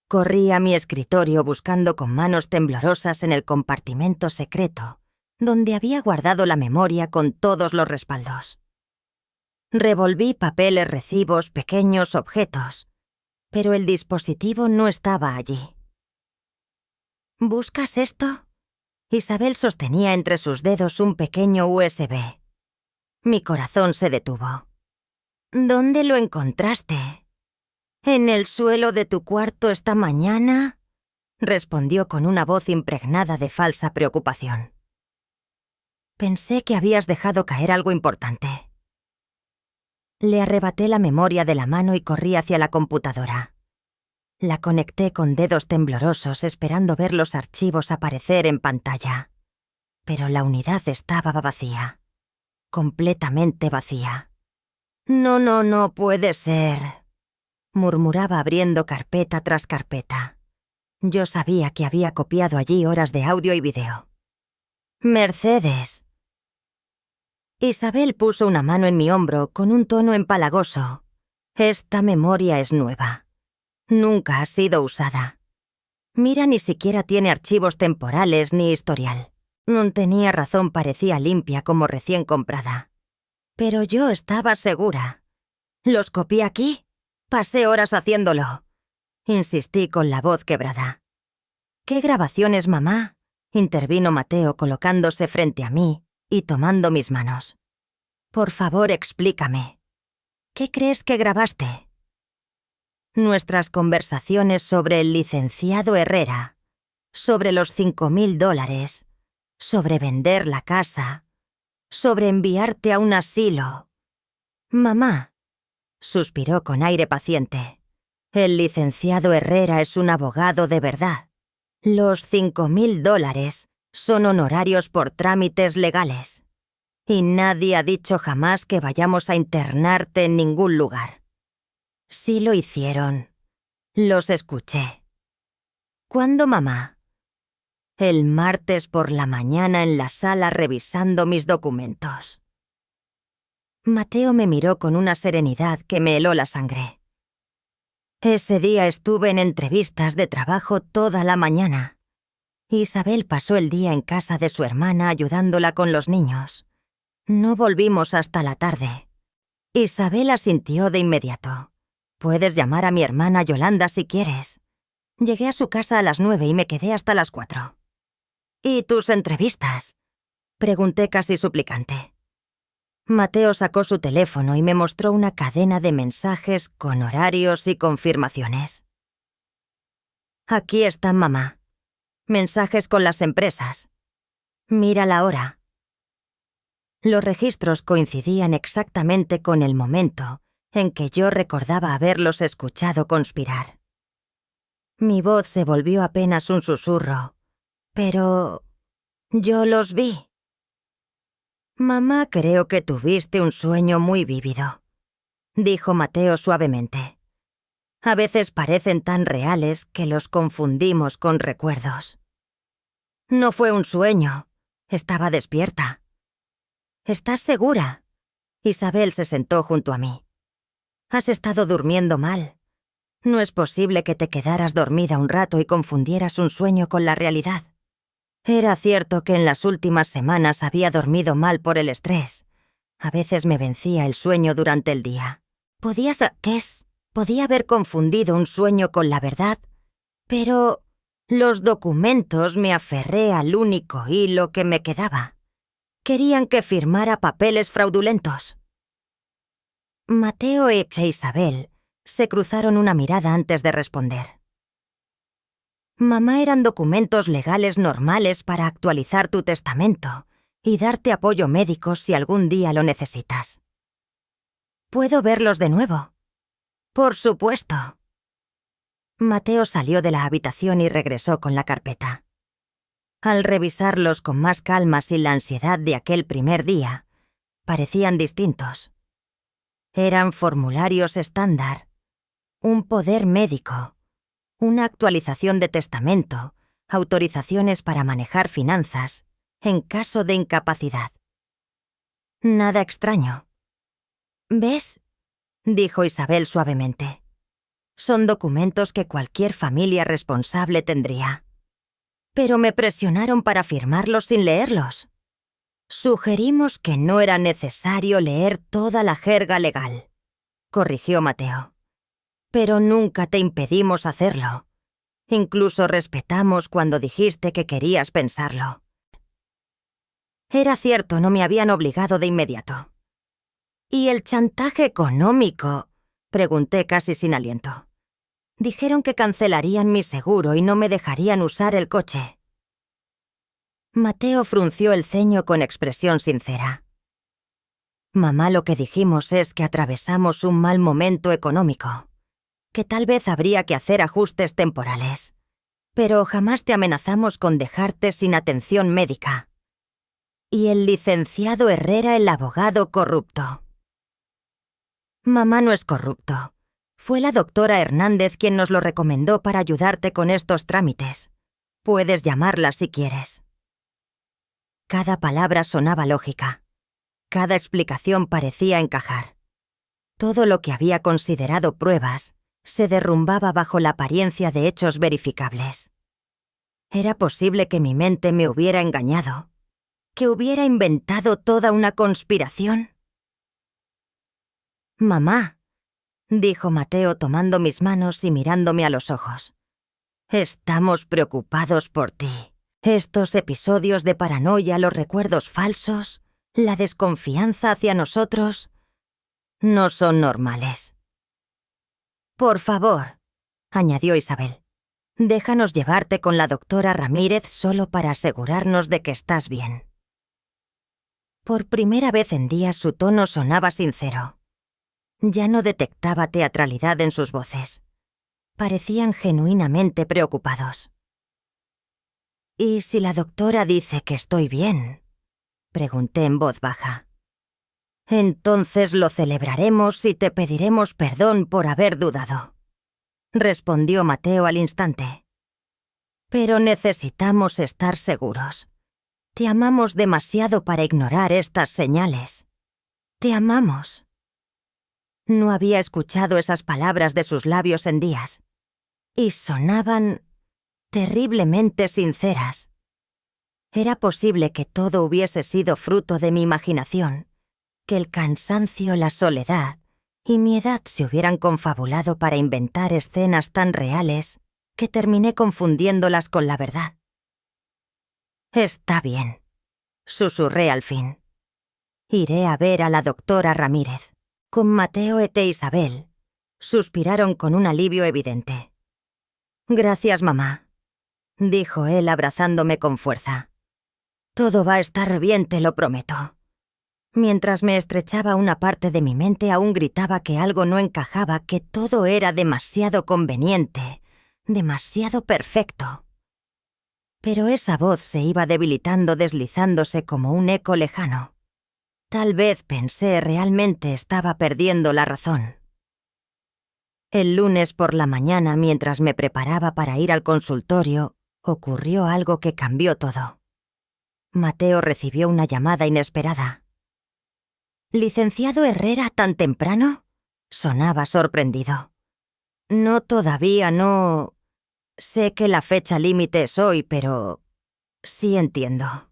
Corrí a mi escritorio buscando con manos temblorosas en el compartimento secreto, donde había guardado la memoria con todos los respaldos. Revolví papeles, recibos, pequeños objetos, pero el dispositivo no estaba allí. «¿Buscas esto?». Isabel sostenía entre sus dedos un pequeño USB. Mi corazón se detuvo. «¿Dónde lo encontraste?». «En el suelo de tu cuarto esta mañana», respondió con una voz impregnada de falsa preocupación. «Pensé que habías dejado caer algo importante». Le arrebaté la memoria de la mano y corrí hacia la computadora. La conecté con dedos temblorosos esperando ver los archivos aparecer en pantalla. Pero la unidad estaba vacía. Completamente vacía. No puede ser», murmuraba abriendo carpeta tras carpeta. Yo sabía que había copiado allí horas de audio y video. «Mercedes». Isabel puso una mano en mi hombro con un tono empalagoso. «Esta memoria es nueva. Nunca ha sido usada. Mira, ni siquiera tiene archivos temporales ni historial». No tenía razón, parecía limpia como recién comprada. Pero yo estaba segura. «¿Los copié aquí? Pasé horas haciéndolo», insistí con la voz quebrada. «¿Qué grabaciones, mamá?», intervino Mateo colocándose frente a mí y tomando mis manos. «Por favor, explícame. ¿Qué crees que grabaste?». Nuestras conversaciones sobre el licenciado Herrera, sobre los $5,000, sobre vender la casa, sobre enviarte a un asilo. Mamá, suspiró con aire paciente, el licenciado Herrera es un abogado de verdad. Los $5,000 son honorarios por trámites legales. Y nadie ha dicho jamás que vayamos a internarte en ningún lugar. Sí lo hicieron. Los escuché. ¿Cuándo, mamá? El martes por la mañana en la sala revisando mis documentos. Mateo me miró con una serenidad que me heló la sangre. Ese día estuve en entrevistas de trabajo toda la mañana. Isabel pasó el día en casa de su hermana ayudándola con los niños. No volvimos hasta la tarde. Isabel asintió de inmediato. Puedes llamar a mi hermana Yolanda si quieres. Llegué a su casa a las 9 y me quedé hasta las 4. ¿Y tus entrevistas? Pregunté casi suplicante. Mateo sacó su teléfono y me mostró una cadena de mensajes con horarios y confirmaciones. Aquí está, mamá. Mensajes con las empresas. Mira la hora. Los registros coincidían exactamente con el momento en que yo recordaba haberlos escuchado conspirar. Mi voz se volvió apenas un susurro, pero yo los vi. Mamá, creo que tuviste un sueño muy vívido, dijo Mateo suavemente. A veces parecen tan reales que los confundimos con recuerdos. No fue un sueño, estaba despierta. ¿Estás segura? Isabel se sentó junto a mí. Has estado durmiendo mal. No es posible que te quedaras dormida un rato y confundieras un sueño con la realidad. Era cierto que en las últimas semanas había dormido mal por el estrés. A veces me vencía el sueño durante el día. Podía haber confundido un sueño con la verdad, pero los documentos me aferré al único hilo que me quedaba. Querían que firmara papeles fraudulentos. Mateo e Isabel se cruzaron una mirada antes de responder. Mamá, eran documentos legales normales para actualizar tu testamento y darte apoyo médico si algún día lo necesitas. ¿Puedo verlos de nuevo? Por supuesto. Mateo salió de la habitación y regresó con la carpeta. Al revisarlos con más calma sin la ansiedad de aquel primer día, parecían distintos. Eran formularios estándar, un poder médico, una actualización de testamento, autorizaciones para manejar finanzas, en caso de incapacidad. Nada extraño. ¿Ves? Dijo Isabel suavemente. Son documentos que cualquier familia responsable tendría. Pero me presionaron para firmarlos sin leerlos. Sugerimos que no era necesario leer toda la jerga legal, corrigió Mateo. Pero nunca te impedimos hacerlo. Incluso respetamos cuando dijiste que querías pensarlo. Era cierto, no me habían obligado de inmediato. ¿Y el chantaje económico? Pregunté casi sin aliento. Dijeron que cancelarían mi seguro y no me dejarían usar el coche. Mateo frunció el ceño con expresión sincera. Mamá, lo que dijimos es que atravesamos un mal momento económico, que tal vez habría que hacer ajustes temporales, pero jamás te amenazamos con dejarte sin atención médica. Y el licenciado Herrera, el abogado corrupto. Mamá no es corrupto. Fue la doctora Hernández quien nos lo recomendó para ayudarte con estos trámites. Puedes llamarla si quieres. Cada palabra sonaba lógica. Cada explicación parecía encajar. Todo lo que había considerado pruebas se derrumbaba bajo la apariencia de hechos verificables. ¿Era posible que mi mente me hubiera engañado? ¿Que hubiera inventado toda una conspiración? Mamá, dijo Mateo tomando mis manos y mirándome a los ojos. Estamos preocupados por ti. Estos episodios de paranoia, los recuerdos falsos, la desconfianza hacia nosotros, no son normales. Por favor, añadió Isabel, déjanos llevarte con la doctora Ramírez solo para asegurarnos de que estás bien. Por primera vez en días su tono sonaba sincero. Ya no detectaba teatralidad en sus voces. Parecían genuinamente preocupados. «¿Y si la doctora dice que estoy bien?», pregunté en voz baja. «Entonces lo celebraremos y te pediremos perdón por haber dudado», respondió Mateo al instante. «Pero necesitamos estar seguros. Te amamos demasiado para ignorar estas señales. Te amamos». No había escuchado esas palabras de sus labios en días, y sonaban terriblemente sinceras. Era posible que todo hubiese sido fruto de mi imaginación, que el cansancio, la soledad y mi edad se hubieran confabulado para inventar escenas tan reales que terminé confundiéndolas con la verdad. «Está bien», susurré al fin. «Iré a ver a la doctora Ramírez». Con Mateo e Isabel suspiraron con un alivio evidente. «Gracias, mamá», dijo él abrazándome con fuerza. «Todo va a estar bien, te lo prometo». Mientras me estrechaba, una parte de mi mente aún gritaba que algo no encajaba, que todo era demasiado conveniente, demasiado perfecto. Pero esa voz se iba debilitando, deslizándose como un eco lejano. Tal vez, pensé, realmente estaba perdiendo la razón. El lunes por la mañana, mientras me preparaba para ir al consultorio, ocurrió algo que cambió todo. Mateo recibió una llamada inesperada. «¿Licenciado Herrera tan temprano?», sonaba sorprendido. «No, todavía no. Sé que la fecha límite es hoy, pero sí entiendo».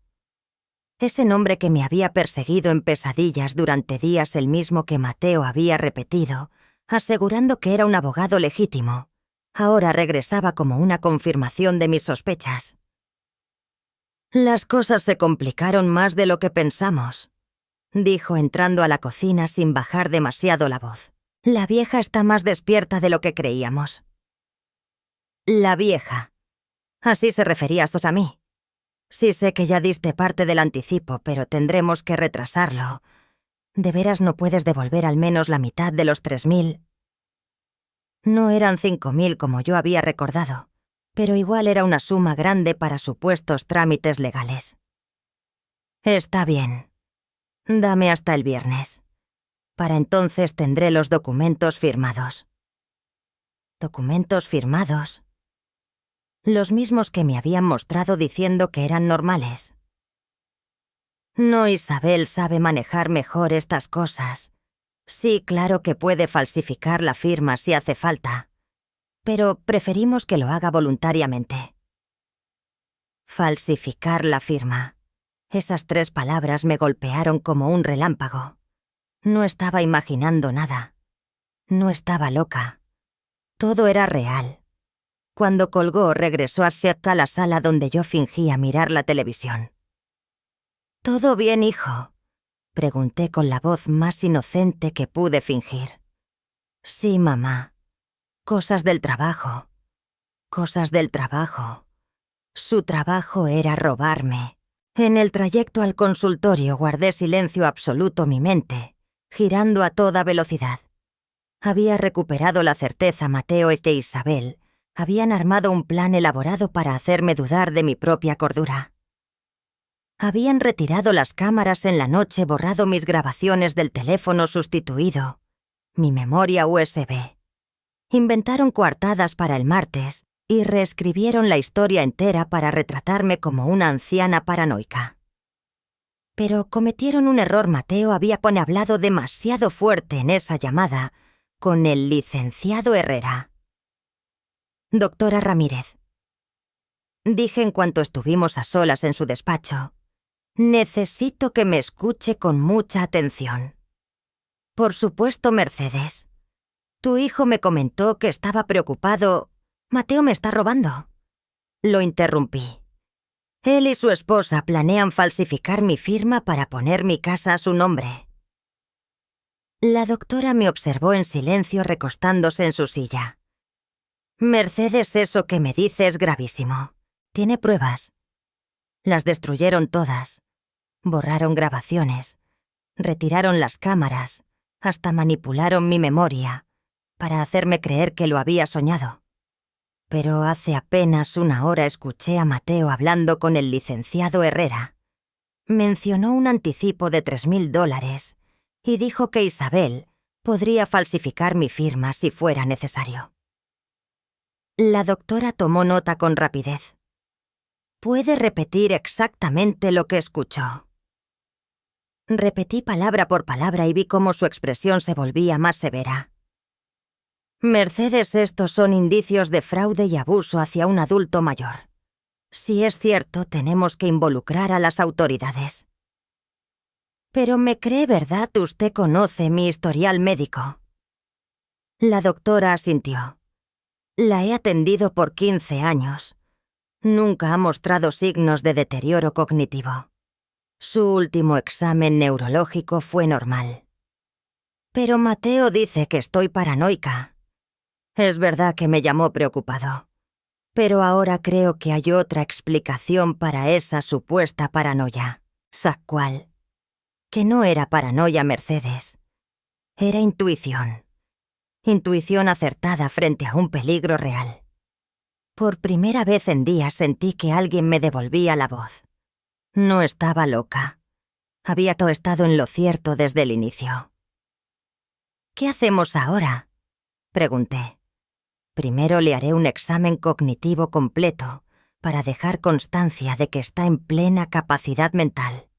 Ese nombre que me había perseguido en pesadillas durante días, el mismo que Mateo había repetido, asegurando que era un abogado legítimo, ahora regresaba como una confirmación de mis sospechas. «Las cosas se complicaron más de lo que pensamos», dijo entrando a la cocina sin bajar demasiado la voz. «La vieja está más despierta de lo que creíamos». «La vieja». Así se refería a mí. Sí sé que ya diste parte del anticipo, pero tendremos que retrasarlo. ¿De veras no puedes devolver al menos la mitad de los 3.000? No eran 5.000 como yo había recordado, pero igual era una suma grande para supuestos trámites legales. «Está bien. Dame hasta el viernes. Para entonces tendré los documentos firmados». ¿Documentos firmados? Los mismos que me habían mostrado diciendo que eran normales. «No, Isabel sabe manejar mejor estas cosas. Sí, claro que puede falsificar la firma si hace falta, pero preferimos que lo haga voluntariamente». Falsificar la firma. Esas 3 palabras me golpearon como un relámpago. No estaba imaginando nada. No estaba loca. Todo era real. Cuando colgó, regresó a la sala donde yo fingía mirar la televisión. «¿Todo bien, hijo?», pregunté con la voz más inocente que pude fingir. «Sí, mamá. Cosas del trabajo. Cosas del trabajo». Su trabajo era robarme. En el trayecto al consultorio guardé silencio absoluto mi mente, girando a toda velocidad. Había recuperado la certeza. Mateo e Isabel habían armado un plan elaborado para hacerme dudar de mi propia cordura. Habían retirado las cámaras en la noche, borrado mis grabaciones del teléfono sustituido, mi memoria USB. Inventaron coartadas para el martes y reescribieron la historia entera para retratarme como una anciana paranoica. Pero cometieron un error. Mateo había hablado demasiado fuerte en esa llamada con el licenciado Herrera. «Doctora Ramírez», dije en cuanto estuvimos a solas en su despacho, «necesito que me escuche con mucha atención. Por supuesto, Mercedes. Tu hijo me comentó que estaba preocupado. Mateo me está robando». Lo interrumpí. «Él y su esposa planean falsificar mi firma para poner mi casa a su nombre». La doctora me observó en silencio recostándose en su silla. Mercedes, eso que me dice es gravísimo. Tiene pruebas. Las destruyeron todas. Borraron grabaciones. Retiraron las cámaras. Hasta manipularon mi memoria para hacerme creer que lo había soñado. Pero hace apenas una hora escuché a Mateo hablando con el licenciado Herrera. Mencionó un anticipo de $3.000 y dijo que Isabel podría falsificar mi firma si fuera necesario. La doctora tomó nota con rapidez. ¿Puede repetir exactamente lo que escuchó? Repetí palabra por palabra y vi cómo su expresión se volvía más severa. Mercedes, estos son indicios de fraude y abuso hacia un adulto mayor. Si es cierto, tenemos que involucrar a las autoridades. Pero me cree verdad, usted conoce mi historial médico. La doctora asintió. La he atendido por 15 años. Nunca ha mostrado signos de deterioro cognitivo. Su último examen neurológico fue normal. Pero Mateo dice que estoy paranoica. Es verdad que me llamó preocupado. Pero ahora creo que hay otra explicación para esa supuesta paranoia. ¿Sabe cuál? Que no era paranoia, Mercedes. Era intuición. Intuición acertada frente a un peligro real. Por primera vez en días sentí que alguien me devolvía la voz. No estaba loca. Había estado en lo cierto desde el inicio. ¿Qué hacemos ahora?, pregunté. Primero le haré un examen cognitivo completo para dejar constancia de que está en plena capacidad mental.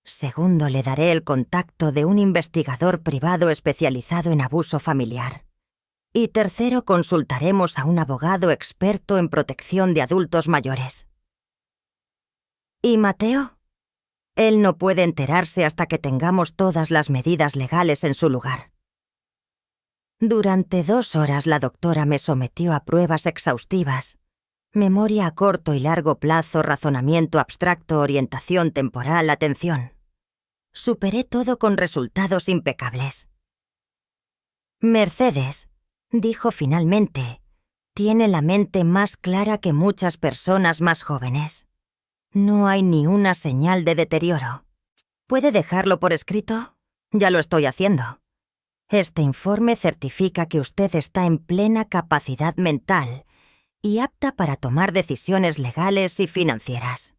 Segundo, le daré el contacto de un investigador privado especializado en abuso familiar. Y tercero, consultaremos a un abogado experto en protección de adultos mayores. ¿Y Mateo? Él no puede enterarse hasta que tengamos todas las medidas legales en su lugar. Durante 2 horas la doctora me sometió a pruebas exhaustivas. Memoria a corto y largo plazo, razonamiento abstracto, orientación temporal, atención. Superé todo con resultados impecables. Mercedes, dijo finalmente, tiene la mente más clara que muchas personas más jóvenes. No hay ni una señal de deterioro. ¿Puede dejarlo por escrito? Ya lo estoy haciendo. Este informe certifica que usted está en plena capacidad mental y apta para tomar decisiones legales y financieras.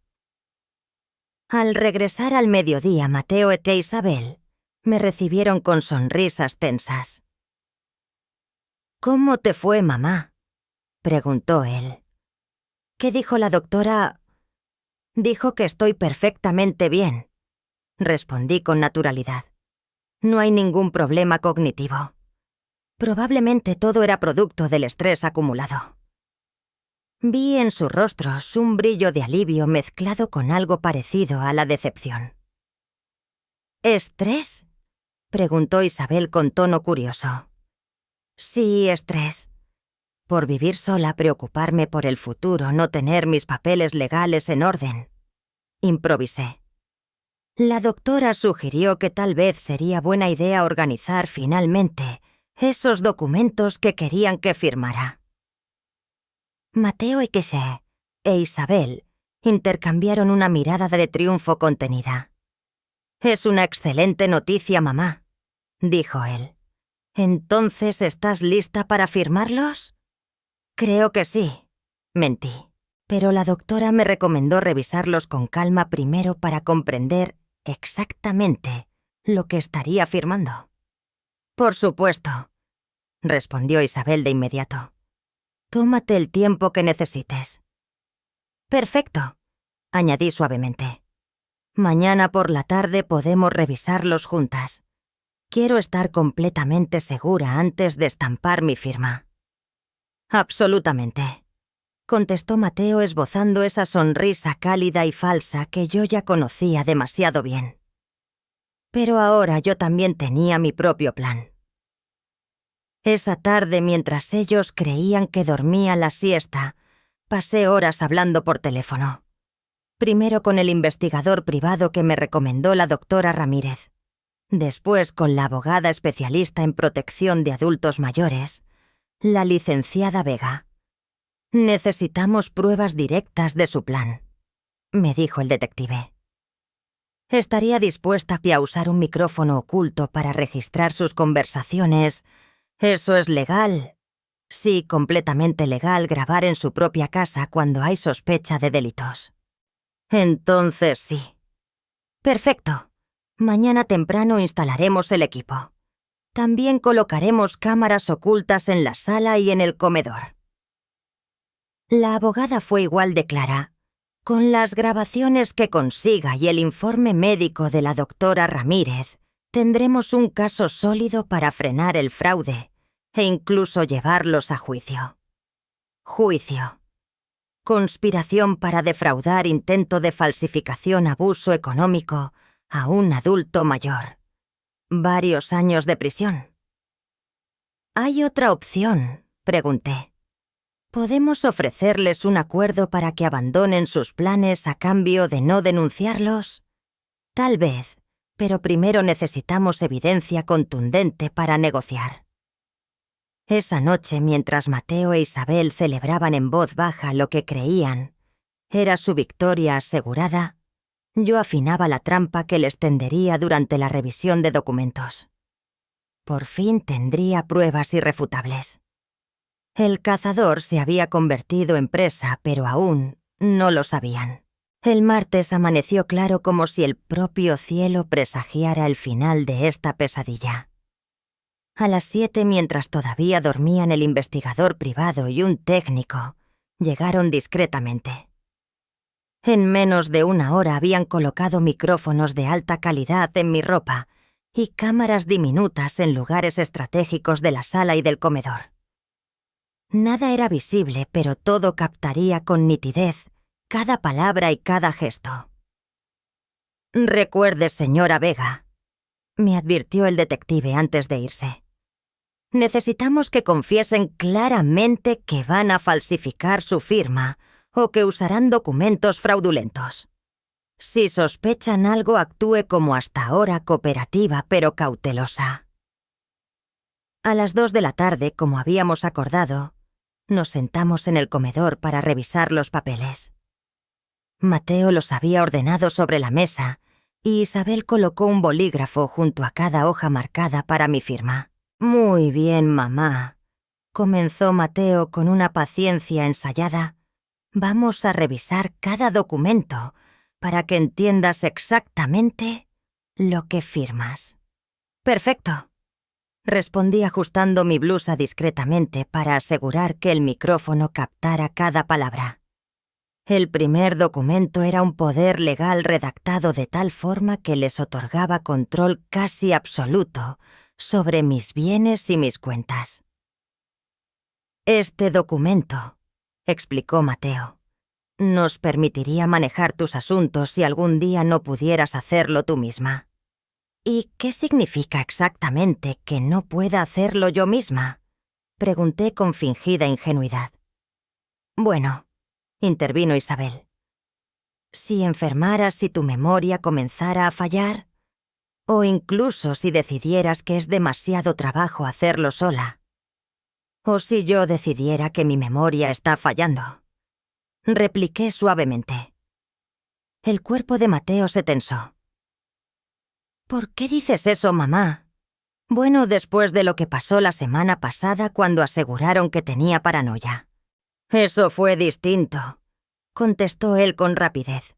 Al regresar al mediodía, Mateo e Isabel me recibieron con sonrisas tensas. ¿Cómo te fue, mamá?, preguntó él. ¿Qué dijo la doctora? Dijo que estoy perfectamente bien, respondí con naturalidad. No hay ningún problema cognitivo. Probablemente todo era producto del estrés acumulado. Vi en sus rostros un brillo de alivio mezclado con algo parecido a la decepción. ¿Estrés?, preguntó Isabel con tono curioso. Sí, estrés. Por vivir sola, preocuparme por el futuro, no tener mis papeles legales en orden. Improvisé. La doctora sugirió que tal vez sería buena idea organizar finalmente esos documentos que querían que firmara. Mateo e Isabel intercambiaron una mirada de triunfo contenida. «Es una excelente noticia, mamá», dijo él. «¿Entonces estás lista para firmarlos?» «Creo que sí», mentí. Pero la doctora me recomendó revisarlos con calma primero para comprender exactamente lo que estaría firmando. «Por supuesto», respondió Isabel de inmediato. «Tómate el tiempo que necesites». «Perfecto», añadí suavemente. «Mañana por la tarde podemos revisarlos juntas. Quiero estar completamente segura antes de estampar mi firma». «Absolutamente», contestó Mateo esbozando esa sonrisa cálida y falsa que yo ya conocía demasiado bien. Pero ahora yo también tenía mi propio plan. Esa tarde, mientras ellos creían que dormía la siesta, pasé horas hablando por teléfono. Primero con el investigador privado que me recomendó la doctora Ramírez. Después, con la abogada especialista en protección de adultos mayores, la licenciada Vega. Necesitamos pruebas directas de su plan, me dijo el detective. Estaría dispuesta a usar un micrófono oculto para registrar sus conversaciones. Eso es legal. Sí, completamente legal grabar en su propia casa cuando hay sospecha de delitos. Entonces sí. Perfecto. Mañana temprano instalaremos el equipo. También colocaremos cámaras ocultas en la sala y en el comedor. La abogada fue igual de clara. Con las grabaciones que consiga y el informe médico de la doctora Ramírez, tendremos un caso sólido para frenar el fraude e incluso llevarlos a juicio. Juicio. Conspiración para defraudar, intento de falsificación, abuso económico a un adulto mayor. Varios años de prisión. ¿Hay otra opción?, pregunté. ¿Podemos ofrecerles un acuerdo para que abandonen sus planes a cambio de no denunciarlos? Tal vez, pero primero necesitamos evidencia contundente para negociar. Esa noche, mientras Mateo e Isabel celebraban en voz baja lo que creían era su victoria asegurada, yo afinaba la trampa que les tendería durante la revisión de documentos. Por fin tendría pruebas irrefutables. El cazador se había convertido en presa, pero aún no lo sabían. El martes amaneció claro como si el propio cielo presagiara el final de esta pesadilla. A las 7, mientras todavía dormían el investigador privado y un técnico, llegaron discretamente. En menos de una hora habían colocado micrófonos de alta calidad en mi ropa y cámaras diminutas en lugares estratégicos de la sala y del comedor. Nada era visible, pero todo captaría con nitidez cada palabra y cada gesto. «Recuerde, señora Vega», me advirtió el detective antes de irse. «Necesitamos que confiesen claramente que van a falsificar su firma o que usarán documentos fraudulentos. Si sospechan algo, actúe como hasta ahora, cooperativa pero cautelosa». A las 2 de la tarde, como habíamos acordado, nos sentamos en el comedor para revisar los papeles. Mateo los había ordenado sobre la mesa y Isabel colocó un bolígrafo junto a cada hoja marcada para mi firma. «Muy bien, mamá», comenzó Mateo con una paciencia ensayada. «Vamos a revisar cada documento para que entiendas exactamente lo que firmas». «Perfecto», respondí ajustando mi blusa discretamente para asegurar que el micrófono captara cada palabra. El primer documento era un poder legal redactado de tal forma que les otorgaba control casi absoluto sobre mis bienes y mis cuentas. «Este documento», explicó Mateo, «nos permitiría manejar tus asuntos si algún día no pudieras hacerlo tú misma». «¿Y qué significa exactamente que no pueda hacerlo yo misma?», pregunté con fingida ingenuidad. «Bueno», intervino Isabel, «si enfermaras, si tu memoria comenzara a fallar, o incluso si decidieras que es demasiado trabajo hacerlo sola, o si yo decidiera que mi memoria está fallando», repliqué suavemente. El cuerpo de Mateo se tensó. «¿Por qué dices eso, mamá? Bueno, después de lo que pasó la semana pasada cuando aseguraron que tenía paranoia». «Eso fue distinto», contestó él con rapidez.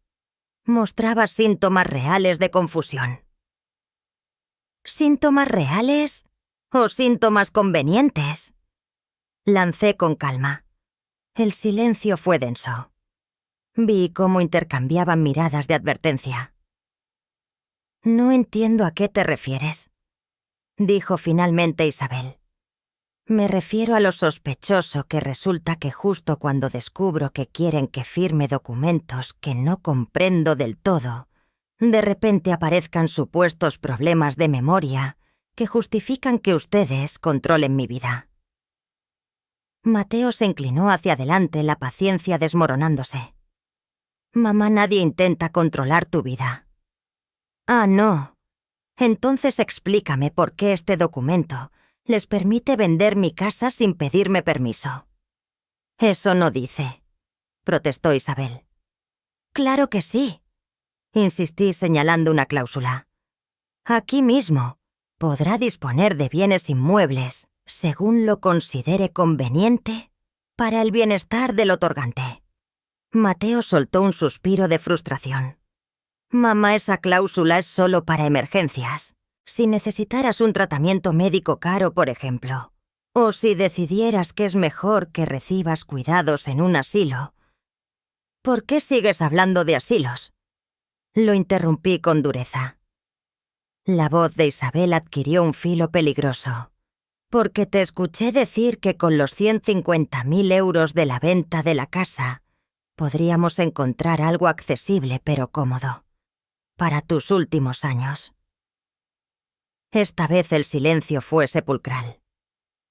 Mostraba síntomas reales de confusión. ¿Síntomas reales o síntomas convenientes?, lancé con calma. El silencio fue denso. Vi cómo intercambiaban miradas de advertencia. «No entiendo a qué te refieres», dijo finalmente Isabel. «Me refiero a lo sospechoso que resulta que justo cuando descubro que quieren que firme documentos que no comprendo del todo, de repente aparezcan supuestos problemas de memoria que justifican que ustedes controlen mi vida». Mateo se inclinó hacia adelante, la paciencia desmoronándose. «Mamá, nadie intenta controlar tu vida». «Ah, no. Entonces explícame por qué este documento les permite vender mi casa sin pedirme permiso. Eso no dice, protestó Isabel. Claro que sí, insistí señalando una cláusula. Aquí mismo podrá disponer de bienes inmuebles según lo considere conveniente para el bienestar del otorgante. Mateo soltó un suspiro de frustración. Mamá, esa cláusula es solo para emergencias. Si necesitaras un tratamiento médico caro, por ejemplo, o si decidieras que es mejor que recibas cuidados en un asilo. ¿Por qué sigues hablando de asilos? Lo interrumpí con dureza. La voz de Isabel adquirió un filo peligroso. Porque te escuché decir que con los 150.000 euros de la venta de la casa podríamos encontrar algo accesible pero cómodo para tus últimos años. Esta vez el silencio fue sepulcral.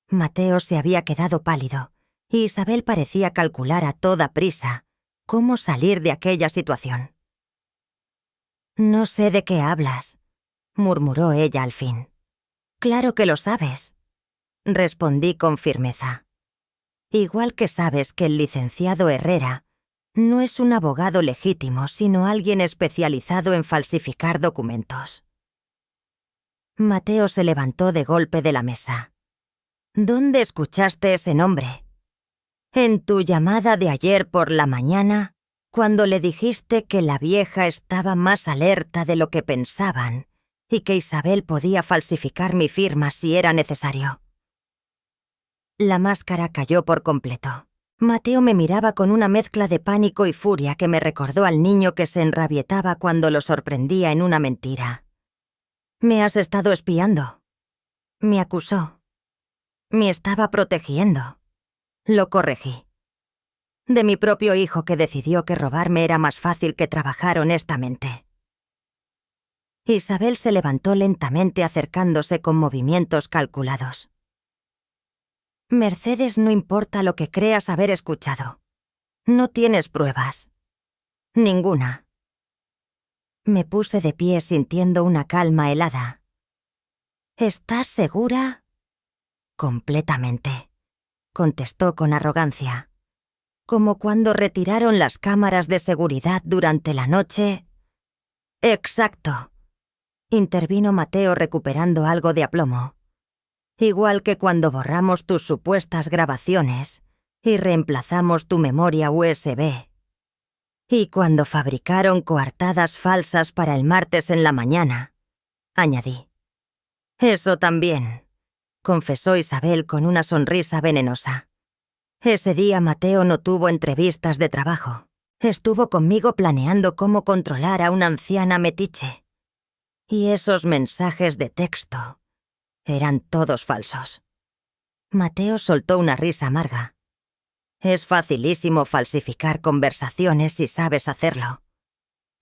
Mateo se había quedado pálido y Isabel parecía calcular a toda prisa cómo salir de aquella situación. No sé de qué hablas, murmuró ella al fin. Claro que lo sabes, respondí con firmeza. Igual que sabes que el licenciado Herrera no es un abogado legítimo, sino alguien especializado en falsificar documentos. Mateo se levantó de golpe de la mesa. ¿Dónde escuchaste ese nombre? En tu llamada de ayer por la mañana, cuando le dijiste que la vieja estaba más alerta de lo que pensaban y que Isabel podía falsificar mi firma si era necesario. La máscara cayó por completo. Mateo me miraba con una mezcla de pánico y furia que me recordó al niño que se enrabietaba cuando lo sorprendía en una mentira. «Me has estado espiando», me acusó. Me estaba protegiendo. Lo corregí. De mi propio hijo que decidió que robarme era más fácil que trabajar honestamente. Isabel se levantó lentamente acercándose con movimientos calculados. Mercedes, no importa lo que creas haber escuchado. No tienes pruebas. Ninguna. Me puse de pie sintiendo una calma helada. ¿Estás segura? Completamente, contestó con arrogancia. Como cuando retiraron las cámaras de seguridad durante la noche. Exacto, intervino Mateo recuperando algo de aplomo. Igual que cuando borramos tus supuestas grabaciones y reemplazamos tu memoria USB. Y cuando fabricaron coartadas falsas para el martes en la mañana, añadí. Eso también, confesó Isabel con una sonrisa venenosa. Ese día Mateo no tuvo entrevistas de trabajo. Estuvo conmigo planeando cómo controlar a una anciana metiche. Y esos mensajes de texto eran todos falsos. Mateo soltó una risa amarga. Es facilísimo falsificar conversaciones si sabes hacerlo.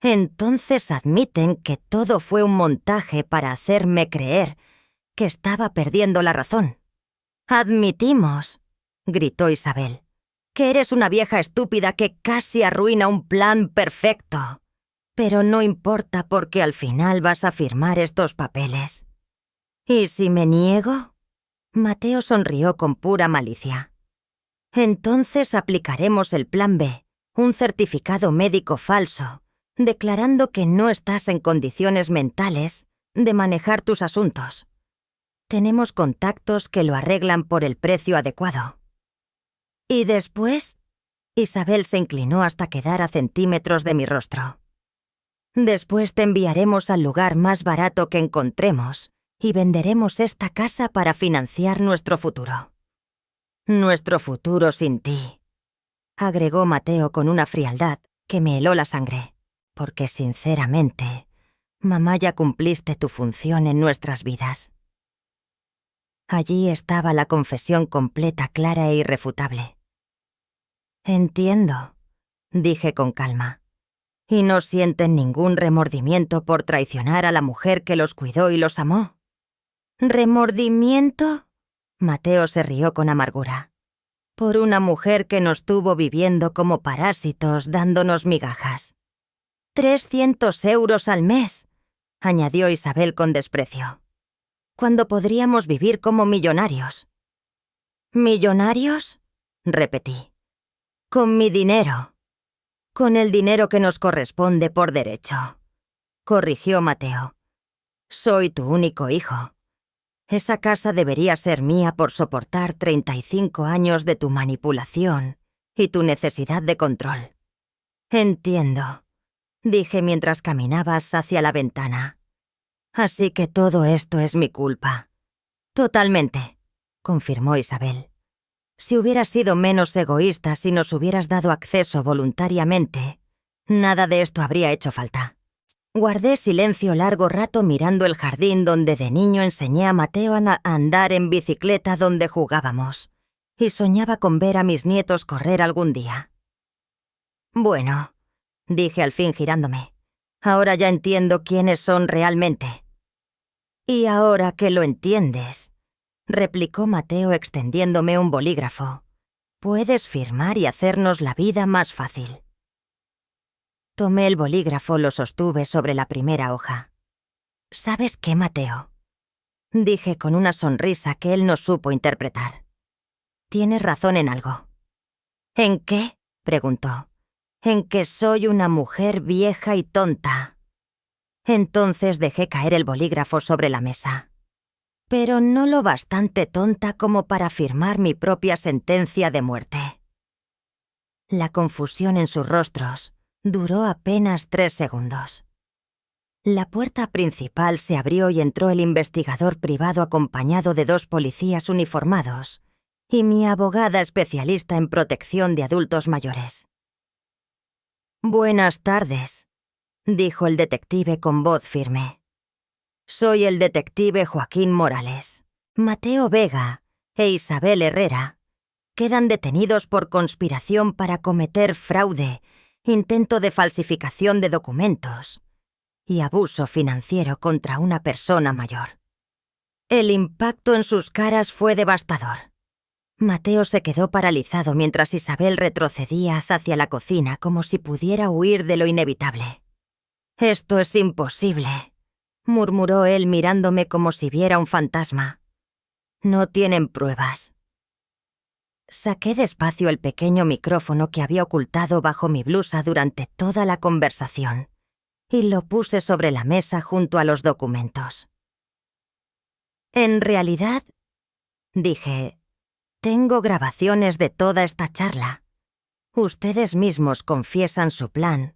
Entonces admiten que todo fue un montaje para hacerme creer que estaba perdiendo la razón. Admitimos, gritó Isabel, que eres una vieja estúpida que casi arruina un plan perfecto. Pero no importa porque al final vas a firmar estos papeles. ¿Y si me niego? Mateo sonrió con pura malicia. Entonces aplicaremos el plan B, un certificado médico falso, declarando que no estás en condiciones mentales de manejar tus asuntos. Tenemos contactos que lo arreglan por el precio adecuado. ¿Y después? Isabel se inclinó hasta quedar a centímetros de mi rostro. Después te enviaremos al lugar más barato que encontremos y venderemos esta casa para financiar nuestro futuro. Nuestro futuro sin ti, agregó Mateo con una frialdad que me heló la sangre, porque sinceramente, mamá, ya cumpliste tu función en nuestras vidas. Allí estaba la confesión completa, clara e irrefutable. Entiendo, dije con calma. ¿Y no sienten ningún remordimiento por traicionar a la mujer que los cuidó y los amó? ¿Remordimiento? Mateo se rió con amargura. Por una mujer que nos tuvo viviendo como parásitos dándonos migajas. 300 euros al mes. añadió Isabel con desprecio. «Cuando podríamos vivir como millonarios». «¿Millonarios?», repetí. «Con mi dinero. Con el dinero que nos corresponde por derecho», corrigió Mateo. «Soy tu único hijo. Esa casa debería ser mía por soportar 35 años de tu manipulación y tu necesidad de control». «Entiendo», dije mientras caminabas hacia la ventana. «Así que todo esto es mi culpa». «Totalmente», confirmó Isabel. «Si hubieras sido menos egoísta, si nos hubieras dado acceso voluntariamente, nada de esto habría hecho falta». Guardé silencio largo rato mirando el jardín donde de niño enseñé a Mateo a andar en bicicleta donde jugábamos, y soñaba con ver a mis nietos correr algún día. «Bueno», dije al fin girándome, «ahora ya entiendo quiénes son realmente». «Y ahora que lo entiendes», replicó Mateo extendiéndome un bolígrafo, «puedes firmar y hacernos la vida más fácil». Tomé el bolígrafo, lo sostuve sobre la primera hoja. «¿Sabes qué, Mateo?», dije con una sonrisa que él no supo interpretar. «Tienes razón en algo». «¿En qué?», preguntó. «En que soy una mujer vieja y tonta». Entonces dejé caer el bolígrafo sobre la mesa. «Pero no lo bastante tonta como para firmar mi propia sentencia de muerte». La confusión en sus rostros duró apenas 3 segundos. La puerta principal se abrió y entró el investigador privado acompañado de 2 policías uniformados y mi abogada especialista en protección de adultos mayores. «Buenas tardes», dijo el detective con voz firme. «Soy el detective Joaquín Morales. Mateo Vega e Isabel Herrera quedan detenidos por conspiración para cometer fraude, intento de falsificación de documentos y abuso financiero contra una persona mayor». El impacto en sus caras fue devastador. Mateo se quedó paralizado mientras Isabel retrocedía hacia la cocina como si pudiera huir de lo inevitable. «Esto es imposible», murmuró él mirándome como si viera un fantasma. «No tienen pruebas». Saqué despacio el pequeño micrófono que había ocultado bajo mi blusa durante toda la conversación y lo puse sobre la mesa junto a los documentos. «En realidad», dije, «tengo grabaciones de toda esta charla. Ustedes mismos confiesan su plan: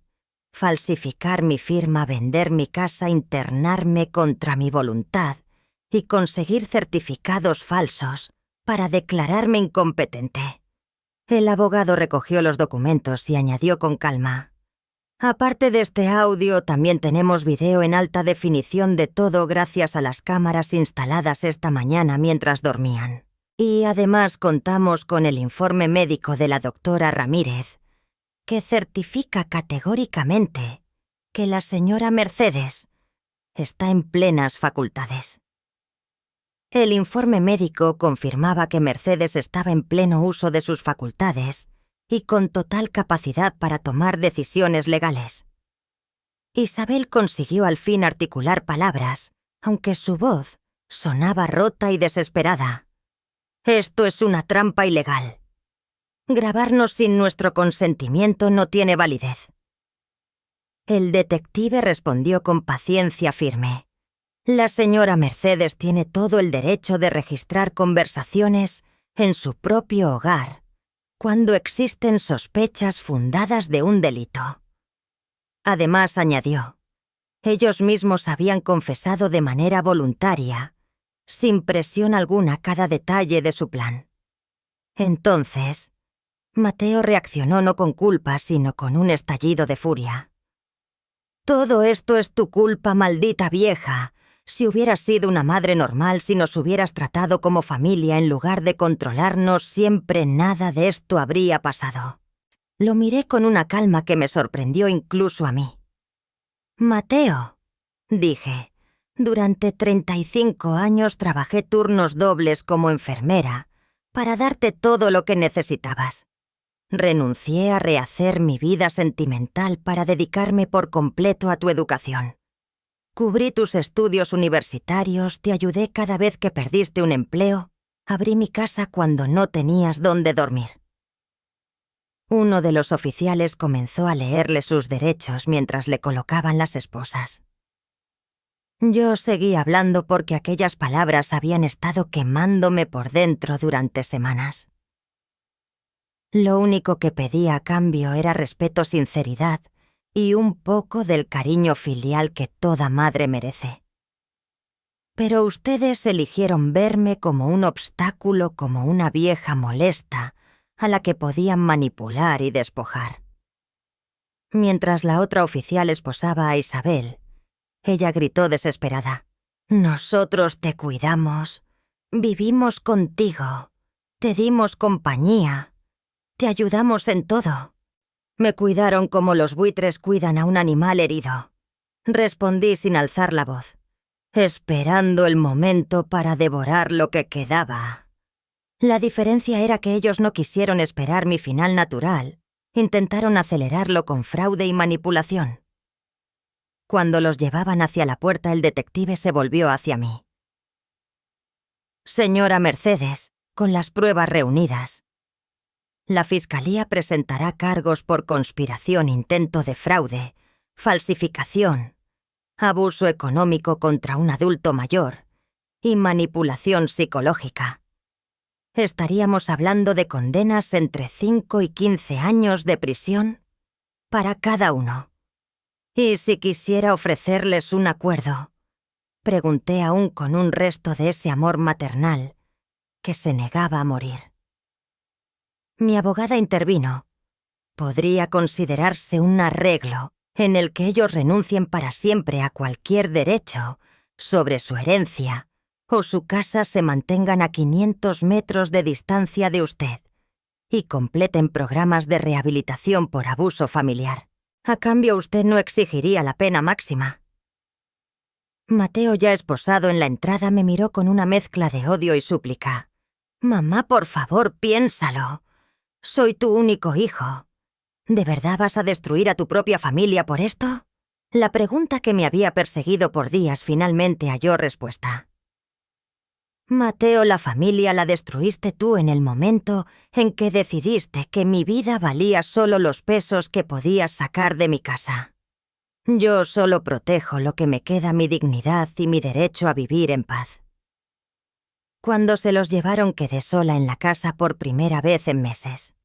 falsificar mi firma, vender mi casa, internarme contra mi voluntad y conseguir certificados falsos para declararme incompetente». El abogado recogió los documentos y añadió con calma: «Aparte de este audio, también tenemos video en alta definición de todo gracias a las cámaras instaladas esta mañana mientras dormían. Y además contamos con el informe médico de la doctora Ramírez, que certifica categóricamente que la señora Mercedes está en plenas facultades». El informe médico confirmaba que Mercedes estaba en pleno uso de sus facultades y con total capacidad para tomar decisiones legales. Isabel consiguió al fin articular palabras, aunque su voz sonaba rota y desesperada. «Esto es una trampa ilegal. Grabarnos sin nuestro consentimiento no tiene validez». El detective respondió con paciencia firme: «La señora Mercedes tiene todo el derecho de registrar conversaciones en su propio hogar cuando existen sospechas fundadas de un delito». Además, añadió, ellos mismos habían confesado de manera voluntaria, sin presión alguna, cada detalle de su plan. Entonces, Mateo reaccionó no con culpa, sino con un estallido de furia. «Todo esto es tu culpa, maldita vieja. Si hubieras sido una madre normal, si nos hubieras tratado como familia en lugar de controlarnos siempre, nada de esto habría pasado». Lo miré con una calma que me sorprendió incluso a mí. «Mateo», dije, «durante 35 años trabajé turnos dobles como enfermera para darte todo lo que necesitabas. Renuncié a rehacer mi vida sentimental para dedicarme por completo a tu educación. Cubrí tus estudios universitarios, te ayudé cada vez que perdiste un empleo, abrí mi casa cuando no tenías dónde dormir. Uno de los oficiales comenzó a leerle sus derechos mientras le colocaban las esposas. Yo seguí hablando porque aquellas palabras habían estado quemándome por dentro durante semanas. Lo único que pedía a cambio era respeto, sinceridad y un poco del cariño filial que toda madre merece. Pero ustedes eligieron verme como un obstáculo, como una vieja molesta a la que podían manipular y despojar. Mientras la otra oficial esposaba a Isabel, ella gritó desesperada: «Nosotros te cuidamos, vivimos contigo, te dimos compañía, te ayudamos en todo. Me cuidaron como los buitres cuidan a un animal herido». Respondí sin alzar la voz, esperando el momento para devorar lo que quedaba. La diferencia era que ellos no quisieron esperar mi final natural, intentaron acelerarlo con fraude y manipulación. Cuando los llevaban hacia la puerta, el detective se volvió hacia mí. «Señora Mercedes, con las pruebas reunidas, la Fiscalía presentará cargos por conspiración, intento de fraude, falsificación, abuso económico contra un adulto mayor y manipulación psicológica. Estaríamos hablando de condenas entre 5 y 15 años de prisión para cada uno. Y si quisiera ofrecerles un acuerdo», pregunté aún con un resto de ese amor maternal que se negaba a morir. Mi abogada intervino. «Podría considerarse un arreglo en el que ellos renuncien para siempre a cualquier derecho sobre su herencia o su casa, se mantengan a 500 metros de distancia de usted y completen programas de rehabilitación por abuso familiar. A cambio, usted no exigiría la pena máxima». Mateo, ya esposado en la entrada, me miró con una mezcla de odio y súplica. «Mamá, por favor, piénsalo. Soy tu único hijo. ¿De verdad vas a destruir a tu propia familia por esto?». La pregunta que me había perseguido por días finalmente halló respuesta. «Mateo, la familia la destruiste tú en el momento en que decidiste que mi vida valía solo los pesos que podías sacar de mi casa. Yo solo protejo lo que me queda, mi dignidad y mi derecho a vivir en paz». Cuando se los llevaron, quedé sola en la casa por primera vez en meses.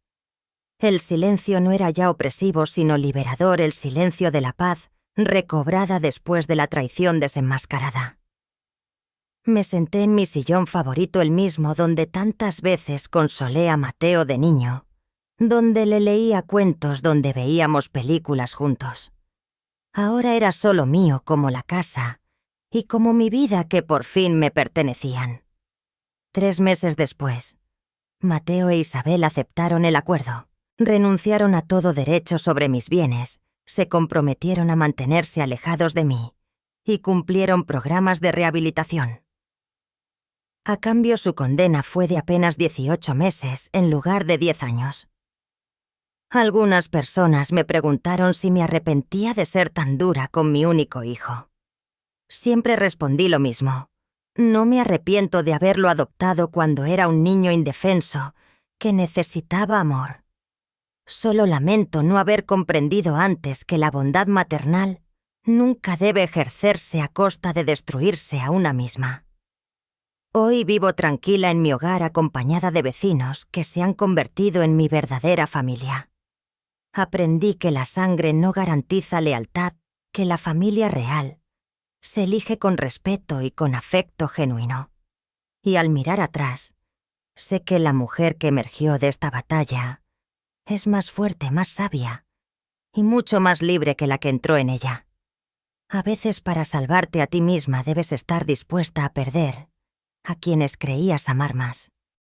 El silencio no era ya opresivo, sino liberador, el silencio de la paz recobrada después de la traición desenmascarada. Me senté en mi sillón favorito, el mismo donde tantas veces consolé a Mateo de niño, donde le leía cuentos, donde veíamos películas juntos. Ahora era solo mío, como la casa y como mi vida, que por fin me pertenecían. 3 meses después, Mateo e Isabel aceptaron el acuerdo, renunciaron a todo derecho sobre mis bienes, se comprometieron a mantenerse alejados de mí y cumplieron programas de rehabilitación. A cambio, su condena fue de apenas 18 meses en lugar de 10 años. Algunas personas me preguntaron si me arrepentía de ser tan dura con mi único hijo. Siempre respondí lo mismo. No me arrepiento de haberlo adoptado cuando era un niño indefenso que necesitaba amor. Solo lamento no haber comprendido antes que la bondad maternal nunca debe ejercerse a costa de destruirse a una misma. Hoy vivo tranquila en mi hogar, acompañada de vecinos que se han convertido en mi verdadera familia. Aprendí que la sangre no garantiza lealtad, que la familia real se elige con respeto y con afecto genuino. Y al mirar atrás, sé que la mujer que emergió de esta batalla es más fuerte, más sabia y mucho más libre que la que entró en ella. A veces, para salvarte a ti misma, debes estar dispuesta a perder a quienes creías amar más.